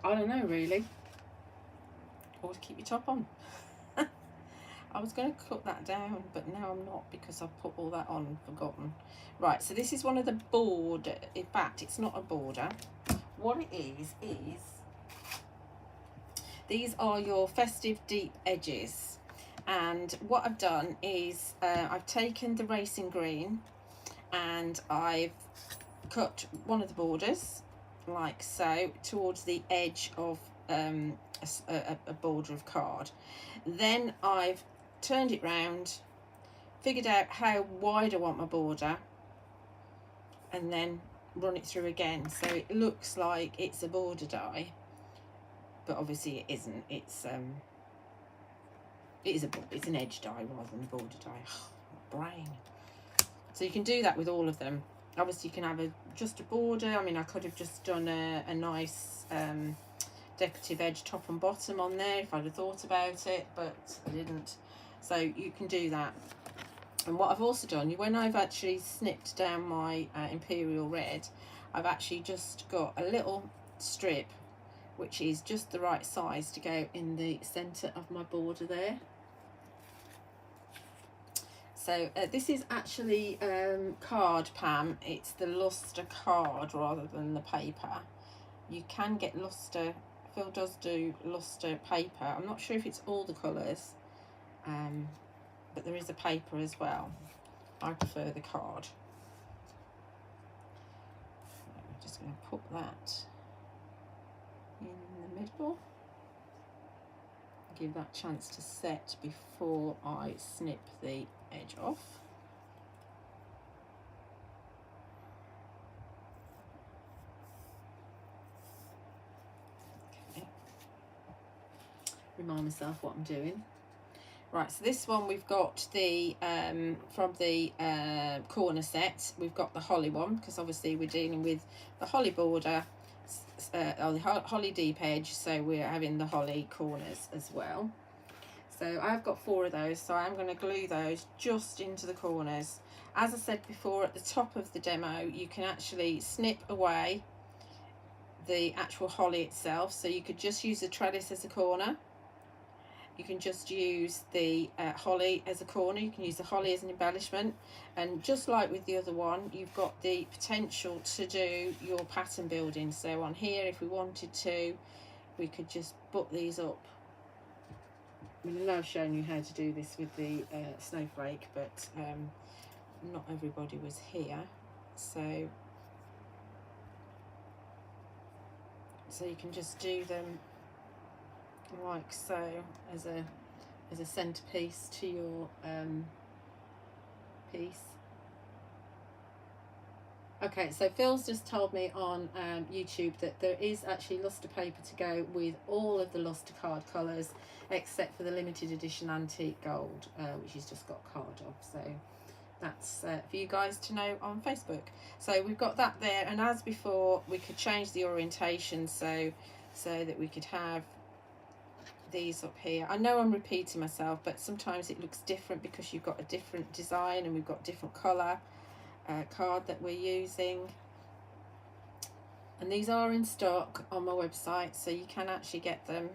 I don't know really, always keep your top on. I was going to cut that down, but now I'm not because I've put all that on and forgotten. Right, so this is one of the border, in fact it's not a border. What it is these are your festive deep edges, and what I've done is I've taken the racing green and I've cut one of the borders like so towards the edge of a border of card. Then I've turned it round, figured out how wide I want my border, and then run it through again so it looks like it's a border die, but obviously it isn't. It's an edge die rather than a border die. Oh, my brain. So you can do that with all of them. Obviously you can have just a border. I mean, I could have just done a nice decorative edge top and bottom on there if I'd have thought about it, but I didn't. So you can do that. And what I've also done, when I've actually snipped down my Imperial Red, I've actually just got a little strip which is just the right size to go in the centre of my border there. So this is actually card, Pam. It's the luster card rather than the paper. You can get luster, Phil does do luster paper. I'm not sure if it's all the colours, but there is a paper as well. I prefer the card. I'm just going to put that in the middle. Give that chance to set before I snip the edge off. Okay. Remind myself what I'm doing. Right, so this one we've got the from the corner set, we've got the holly one, because obviously we're dealing with the holly border or the holly deep edge, so we're having the holly corners as well. So I've got 4 of those, so I'm going to glue those just into the corners. As I said before, at the top of the demo you can actually snip away the actual holly itself, so you could just use the trellis as a corner. You can just use the holly as a corner, you can use the holly as an embellishment, and just like with the other one, you've got the potential to do your pattern building. So on here, if we wanted to, we could just book these up. I mean, I know I've shown you how to do this with the snowflake, but not everybody was here, so you can just do them like so as a centerpiece to your piece. Okay, so Phil's just told me on YouTube that there is actually luster paper to go with all of the luster card colours except for the limited edition antique gold, which he's just got card of. So that's for you guys to know on Facebook. So we've got that there, and as before we could change the orientation so that we could have these up here. I know I'm repeating myself, but sometimes it looks different because you've got a different design and we've got different colour card that we're using, and these are in stock on my website, so you can actually get them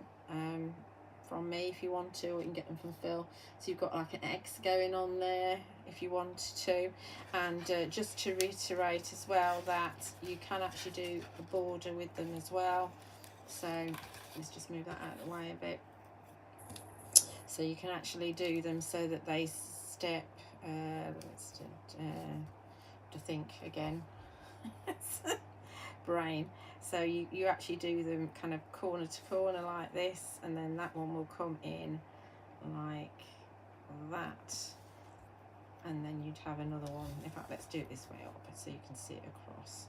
from me if you want to, or you can get them from Phil. So you've got like an X going on there if you want to, and just to reiterate as well that you can actually do a border with them as well. So let's just move that out of the way a bit. So you can actually do them so that they step, to think again, brain. So you actually do them kind of corner to corner like this, and then that one will come in like that, and then you'd have another one. In fact, let's do it this way up so you can see it across.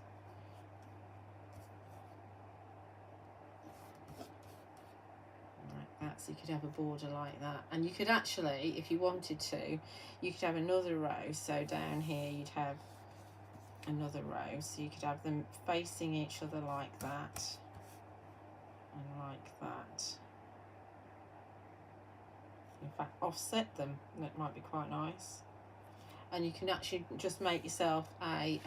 So you could have a border like that, and you could actually, if you wanted to, you could have another row. So down here you'd have another row, so you could have them facing each other like that and like that. In fact, offset them, that might be quite nice. And you can actually just make yourself a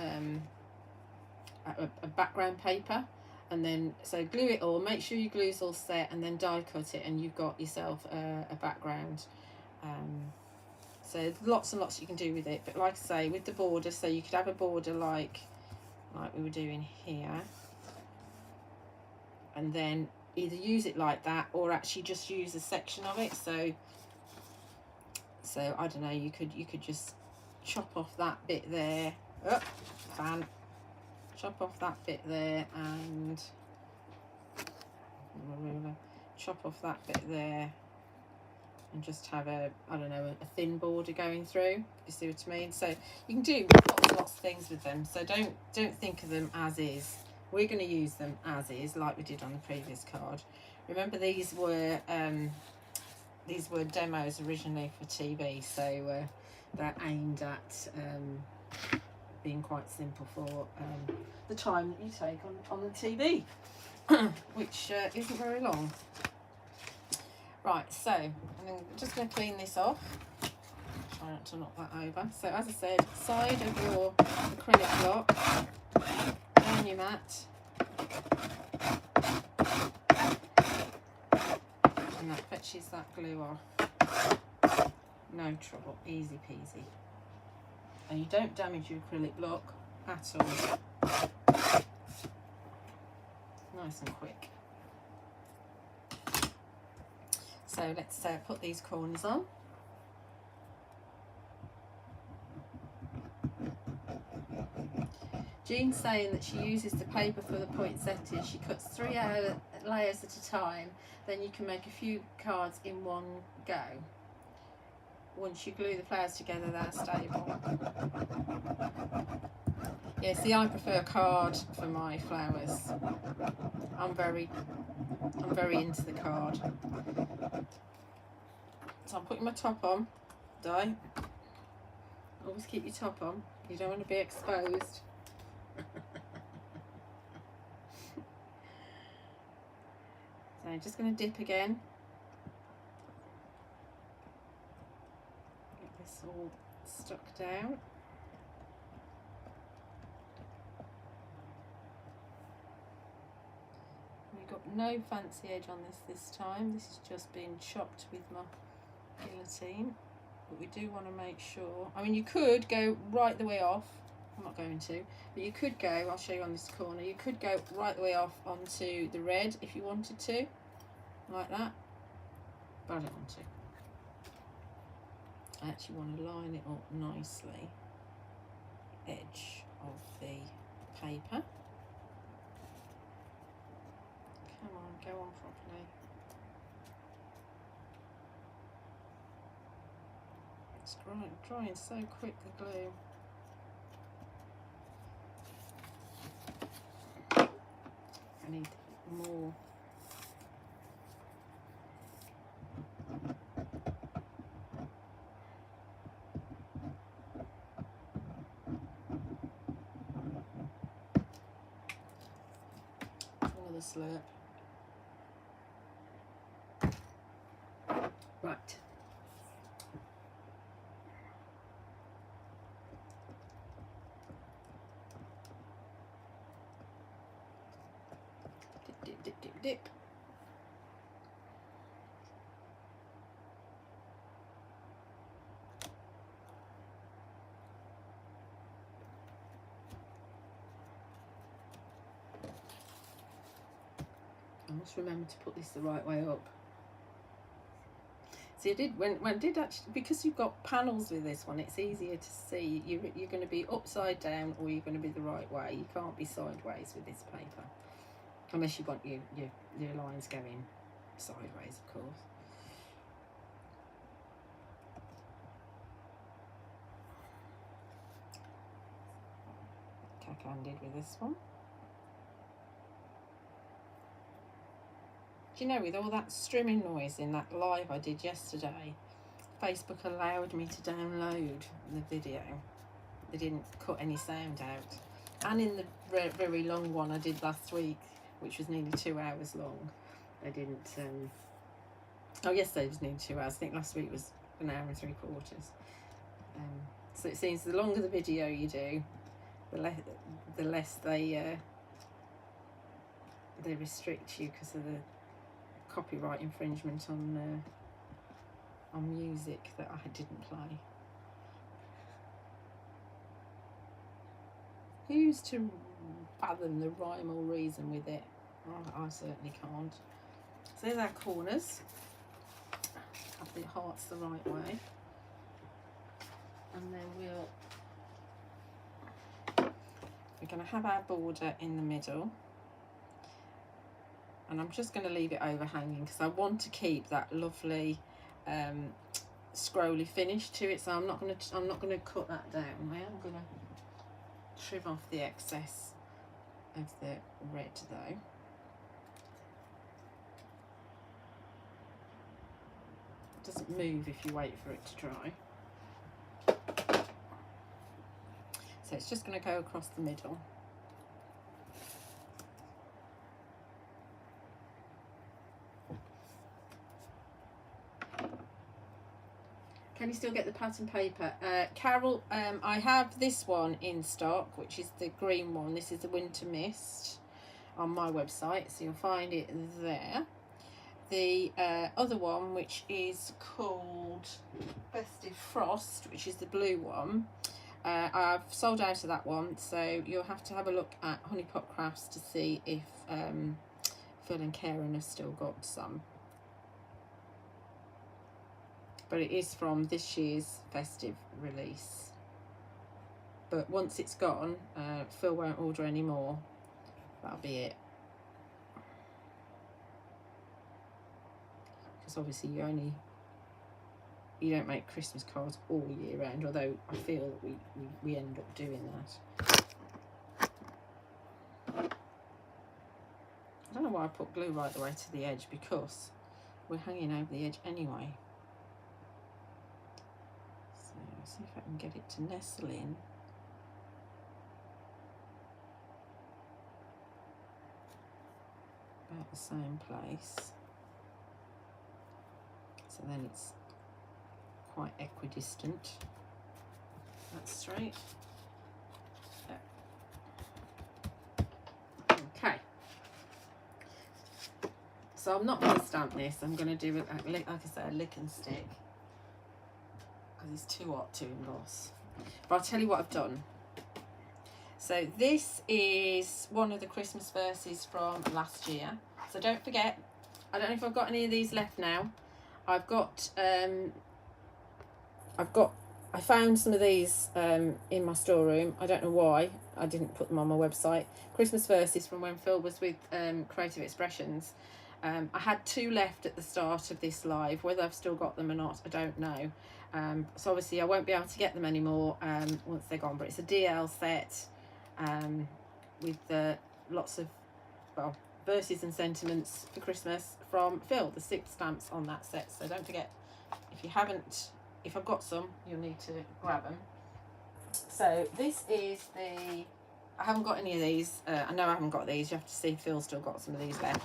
background paper, and then so glue it all, make sure your glue's all set, and then die cut it, and you've got yourself a background. So lots and lots you can do with it, but like I say, with the border, so you could have a border like we were doing here, and then either use it like that or actually just use a section of it. So I don't know, you could just chop off that bit there, chop off that bit there, and chop off that bit there, and just have a, I don't know, a thin border going through. You see what I mean? So you can do lots of things with them. So don't think of them as is. We're going to use them as is, like we did on the previous card. Remember, these were demos originally for TV, so they're aimed at being quite simple for the time that you take on the TV, which isn't very long. Right, so I'm just going to clean this off. Try not to knock that over. So as I said, side of your acrylic block, down your mat, and that fetches that glue off. No trouble, easy peasy. And you don't damage your acrylic block at all. Nice and quick. So let's put these corners on. Jean's saying that she uses the paper for the poinsettias. She cuts 3 layers at a time, then you can make a few cards in one go. Once you glue the flowers together, they're stable. Yeah, see, I prefer card for my flowers. I'm very into the card. So I'm putting my top on. Die. Always keep your top on. You don't want to be exposed. So I'm just going to dip again. Get this all stuck down. We've got no fancy edge on this time. This has just been chopped with my guillotine. But we do want to make sure, I mean, you could go right the way off. I'm not going to, but you could go, I'll show you on this corner, you could go right the way off onto the red if you wanted to, like that, but I don't want to. I actually want to line it up nicely, edge of the paper. Come on, go on properly. It's drying so quick, the glue. I need more. Another slurp. Right. Dip, dip, dip, dip. I must remember to put this the right way up. See, I did when I did actually, because you've got panels with this one, it's easier to see. You're going to be upside down or you're going to be the right way. You can't be sideways with this paper, unless you want your lines going sideways, of course. Cack-handed with this one. Do you know, with all that streaming noise in that live I did yesterday, Facebook allowed me to download the video. They didn't cut any sound out. And in the very long one I did last week, which was nearly 2 hours long, I didn't... oh, yesterday was nearly 2 hours. I think last week was 1 hour and 3/4. So it seems the longer the video you do, the less they restrict you because of the copyright infringement on music that I didn't play. Who's to fathom the rhyme or reason with it? I certainly can't. So there's our corners. Have the hearts the right way. And then we're going to have our border in the middle. And I'm just going to leave it overhanging because I want to keep that lovely scrolly finish to it. So I'm not going to cut that down. I am going to trim off the excess of the red though. It doesn't move if you wait for it to dry. So it's just going to go across the middle. Can you still get the pattern paper? Carol, I have this one in stock, which is the green one. This is the Winter Mist on my website, so you'll find it there. The other one, which is called Festive Frost, which is the blue one, I've sold out of that one, so you'll have to have a look at Honeypot Crafts to see if Phil and Karen have still got some. But it is from this year's festive release. But once it's gone, Phil won't order any more. That'll be it. Because obviously you don't make Christmas cards all year round, although I feel that we end up doing that. I don't know why I put glue right the way to the edge, because we're hanging over the edge anyway. So see if I can get it to nestle in. About the same place. So then it's quite equidistant. That's straight. Okay. So I'm not going to stamp this. I'm going to do it, like I say, a lick and stick, because it's too hot to emboss. But I'll tell you what I've done. So this is one of the Christmas verses from last year. So don't forget, I don't know if I've got any of these left now. I found some of these in my storeroom. I don't know why I didn't put them on my website. Christmas verses from when Phil was with Creative Expressions. I had 2 left at the start of this live. Whether I've still got them or not, I don't know. So obviously I won't be able to get them anymore once they're gone. But it's a DL set with lots of, well, verses and sentiments for Christmas from Phil. The 6 stamps on that set. So don't forget, if I've got some, you'll need to grab them. So this is I haven't got any of these. I know I haven't got these. You have to see if Phil's still got some of these left.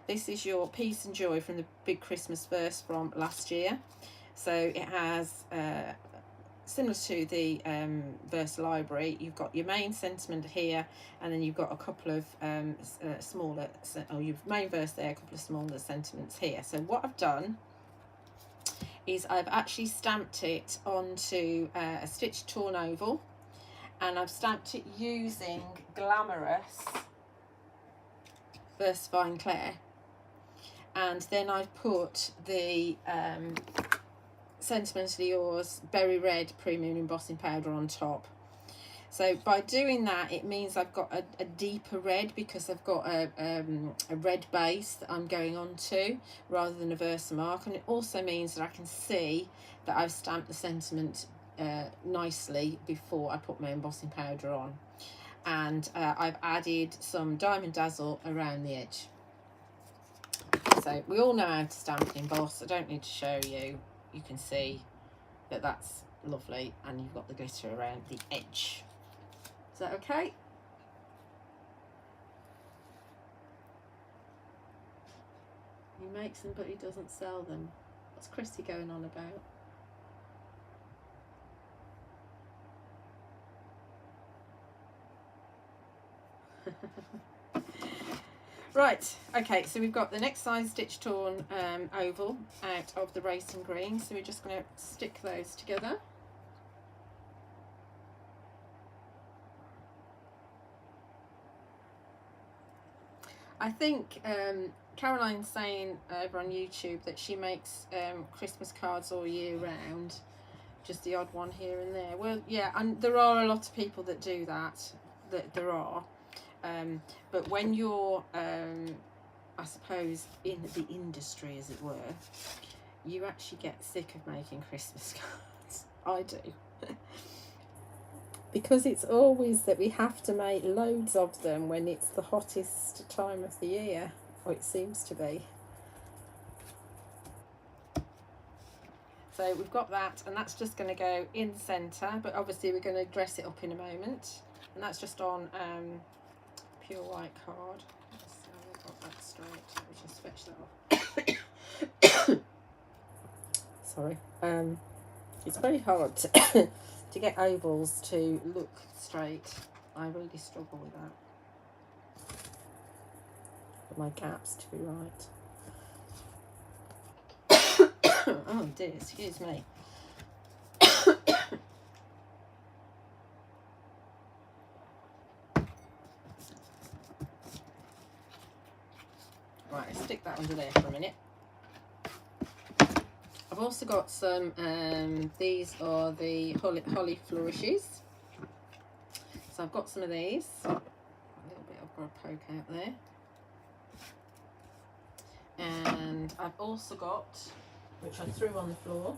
This is your Peace and Joy from the Big Christmas verse from last year. So it has, similar to the verse library, you've got your main sentiment here, and then you've got a couple of smaller, or your main verse there, a couple of smaller sentiments here. So what I've done is I've actually stamped it onto a stitched torn oval, and I've stamped it using Glamorous Versifying Clay, and then I've put the Sentimentally Yours Berry Red Premium Embossing Powder on top. So by doing that, it means I've got a deeper red, because I've got a red base that I'm going on to rather than a Versamark, and it also means that I can see that I've stamped the sentiment nicely before I put my embossing powder on. And I've added some Diamond Dazzle around the edge. So we all know how to stamp and emboss. I don't need to show you. You can see that that's lovely, and you've got the glitter around the edge. Is that okay? He makes them but he doesn't sell them. What's Christy going on about? Right, okay, so we've got the next size stitch torn oval out of the racing green, so we're just going to stick those together. I think Caroline's saying over on YouTube that she makes Christmas cards all year round, just the odd one here and there. Well, yeah, and there are a lot of people that do that, there are. But when you're, I suppose, in the industry, as it were, you actually get sick of making Christmas cards. I do. Because it's always that we have to make loads of them when it's the hottest time of the year, or it seems to be. So we've got that, and that's just going to go in the centre, but obviously we're going to dress it up in a moment. And that's just on pure white card. So I've got that straight. Let me just fetch that off. Sorry. It's very hard to to get ovals to look straight. I really struggle with that. For my gaps to be right. Oh dear, excuse me. Right, I'll stick that under there for a minute. I've also got some, these are the holly flourishes. So I've got some of these. A little bit I've got to poke out there. And I've also got, which I threw on the floor,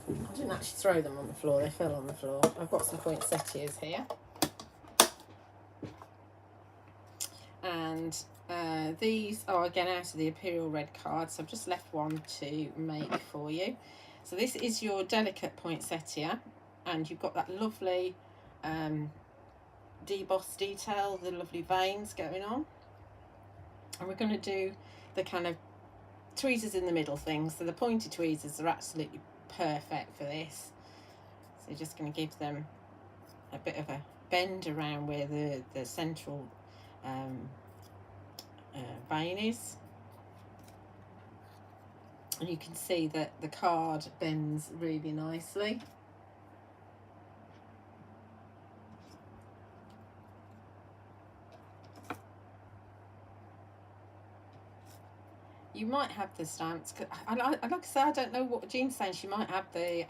I didn't actually throw them on the floor, they fell on the floor. I've got some poinsettias here. And these are again out of the Imperial Red card, so I've just left one to make for you. So this is your delicate poinsettia, and you've got that lovely deboss detail, the lovely veins going on. And we're going to do the kind of tweezers in the middle thing. So the pointy tweezers are absolutely perfect for this. So you're just going to give them a bit of a bend around where the central vein is, and you can see that the card bends really nicely. You might have the stamps, like I say, I don't know what Jean's saying. She might have the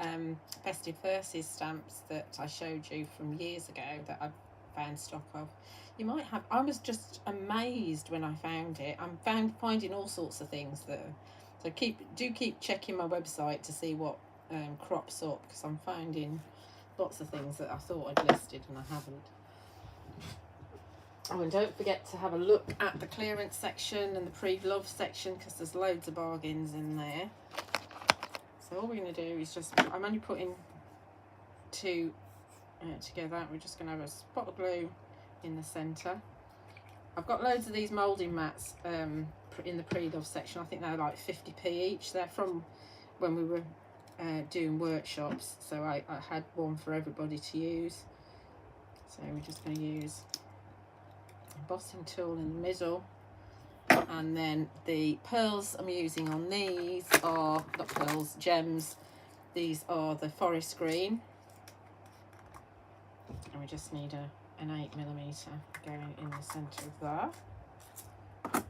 Festive Verses stamps that I showed you from years ago that I found stock of. You might have. I was just amazed when I found it. I'm finding all sorts of things that. So do keep checking my website to see what crops up, because I'm finding lots of things that I thought I'd listed and I haven't. Oh, and don't forget to have a look at the clearance section and the pre-love section, because there's loads of bargains in there. So all we're going to do is just, I'm only putting two together. We're just going to have a spot of glue in the centre. I've got loads of these moulding mats in the pre-love section. I think they're like 50p each. They're from when we were doing workshops, so I had one for everybody to use. So we're just going to use embossing tool in the middle, and then the pearls I'm using on these are not pearls, gems. These are the forest green, and we just need an 8mm going in the centre of that.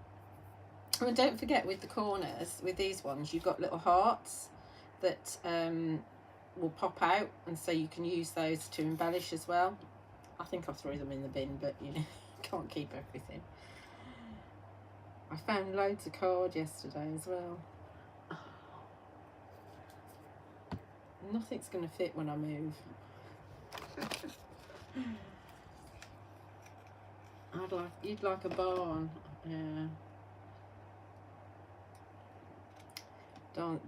And don't forget, with the corners, with these ones, you've got little hearts that will pop out, and so you can use those to embellish as well. I think I threw them in the bin, but you know, can't keep everything. I found loads of card yesterday as well. Nothing's going to fit when I move. You'd like a barn. Yeah.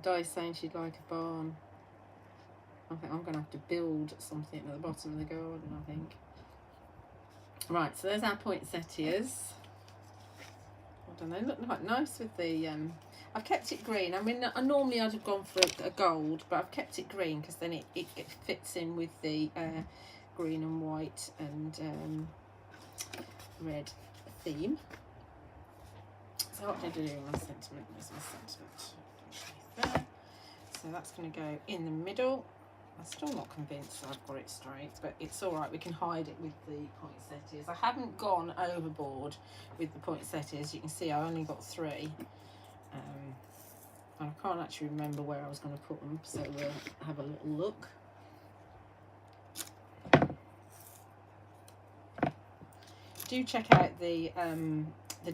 Di's saying she'd like a barn. I think I'm going to have to build something at the bottom of the garden, I think. Right, so there's our poinsettias. Well done, they look quite nice with the... I've kept it green. I mean, normally I'd have gone for a gold, but I've kept it green because then it fits in with the green and white and red theme. So what did I do with my sentiment? There's my sentiment there. So that's going to go in the middle. I'm still not convinced I've got it straight, but it's all right. We can hide it with the poinsettias. I haven't gone overboard with the poinsettias. You can see I only got 3. And I can't actually remember where I was going to put them, so we'll have a little look. Do check out the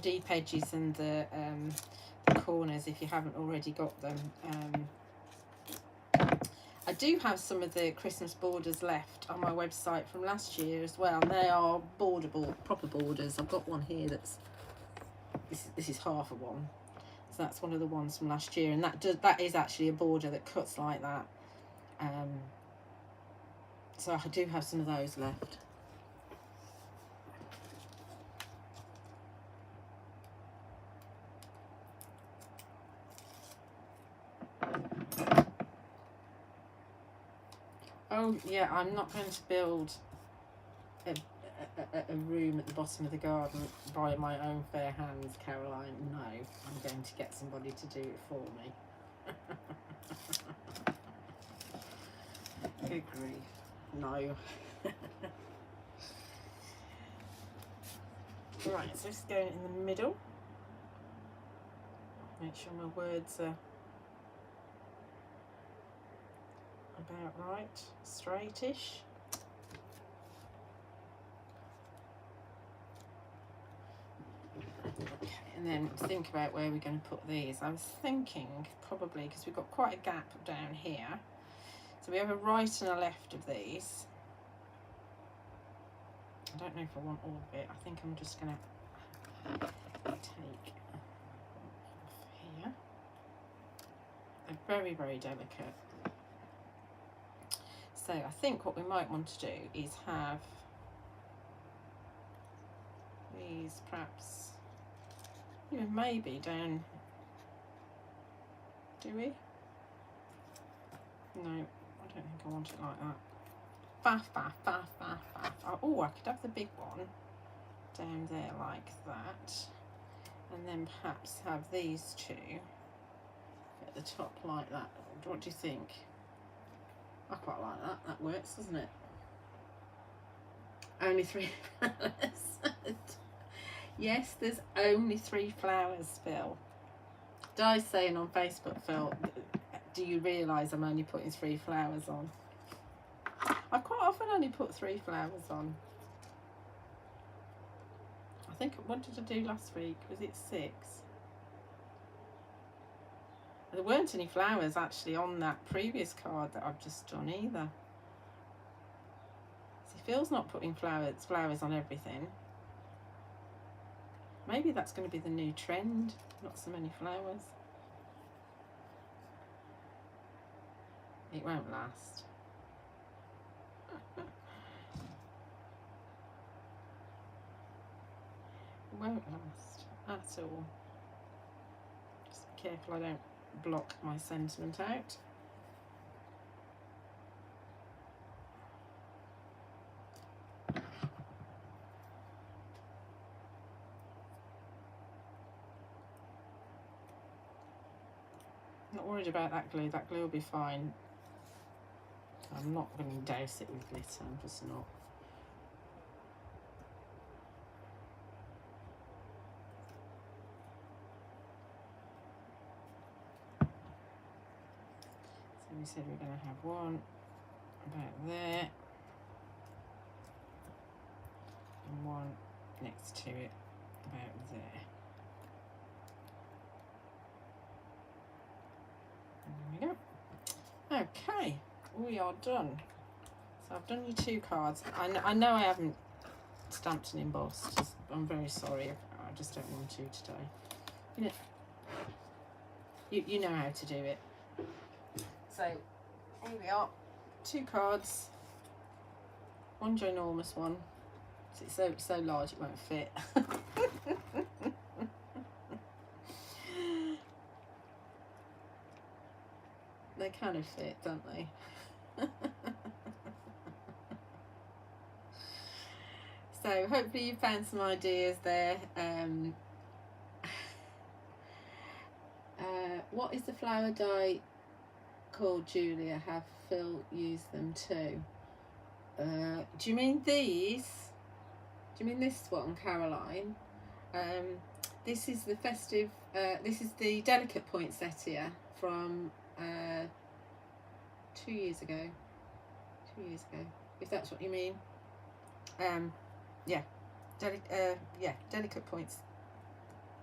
deep edges and the corners if you haven't already got them. I do have some of the Christmas borders left on my website from last year as well, and they are proper borders. I've got one here that's this is half of one, so that's one of the ones from last year, and that is actually a border that cuts like that. So I do have some of those left. Oh yeah, I'm not going to build a room at the bottom of the garden by my own fair hands, Caroline. No, I'm going to get somebody to do it for me. Good grief, no. Right, so just going in the middle. Make sure my words are about right, straightish. Okay, and then think about where we're going to put these. I was thinking probably, because we've got quite a gap down here, so we have a right and a left of these. I don't know if I want all of it. I think I'm just going to take off here. They're very, very delicate. So I think what we might want to do is have these perhaps even maybe down. Do we? No, I don't think I want it like that. Bath, bath, bath, bath, bath. Oh, I could have the big one down there like that, and then perhaps have these 2 at the top like that. What do you think? I quite like that. That works, doesn't it? Only 3 flowers. Yes, there's only 3 flowers, Phil. Di's saying on Facebook, Phil, do you realise I'm only putting 3 flowers on? I quite often only put 3 flowers on. I think, what did I do last week? Was it 6? There weren't any flowers actually on that previous card that I've just done either. See, Phil's not putting flowers on everything. Maybe that's going to be the new trend, not so many flowers. It won't last. It won't last at all. Just be careful I don't block my sentiment out. Not worried about that glue. That glue will be fine. I'm not going to douse it with glitter. I'm just not. So we said we're going to have one about there and one next to it about there. There we go. Okay, we are done. So I've done you 2 cards. I know I haven't stamped and embossed. I'm very sorry. I just don't want to today. You know, you know how to do it. So here we are. 2 cards. One ginormous one. It's so large it won't fit. They kind of fit, don't they? So hopefully you found some ideas there. What is the flower die called, Julia? Have Phil used them too? Do you mean these? Do you mean this one, Caroline? This is the festive, this is the delicate poinsettia from 2 years ago. 2 years ago, if that's what you mean. Yeah, delicate points.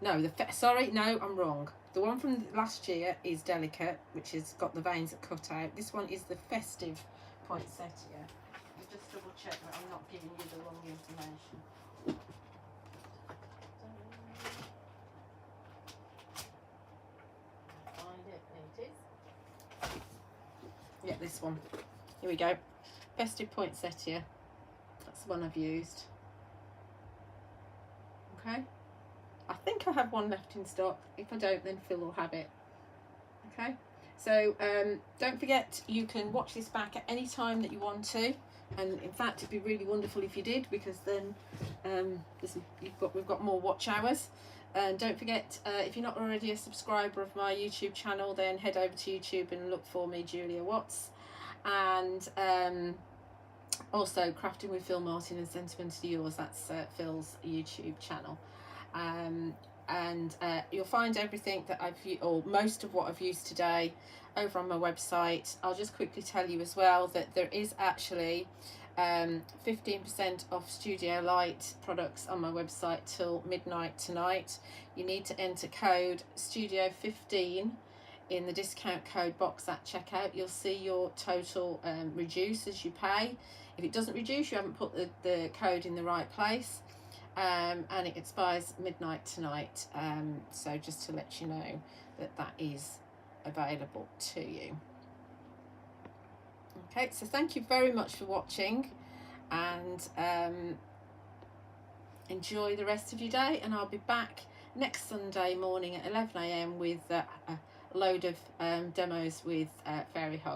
No, sorry, no, I'm wrong. The one from last year is delicate, which has got the veins that cut out. This one is the festive poinsettia. I'll just double check that I'm not giving you the wrong information. Find it, there it is. Yeah, this one. Here we go. Festive poinsettia. That's the one I've used. Okay. I think I have one left in stock. If I don't, then Phil will have it. Okay, so don't forget you can watch this back at any time that you want to, and in fact it'd be really wonderful if you did, because then we've got more watch hours. And don't forget, if you're not already a subscriber of my YouTube channel, then head over to YouTube and look for me, Julia Watts, and also Crafting with Phil Martin and Sentimentally Yours. That's Phil's YouTube channel. And you'll find everything that or most of what I've used today over on my website. I'll just quickly tell you as well that there is actually 15% off Studio Light products on my website till midnight tonight. You need to enter code Studio15 in the discount code box at checkout. You'll see your total reduce as you pay. If it doesn't reduce, you haven't put the code in the right place. And it expires midnight tonight, so just to let you know that is available to you. Okay, so thank you very much for watching, and enjoy the rest of your day, and I'll be back next Sunday morning at 11 AM with a load of demos with Fairy Hug.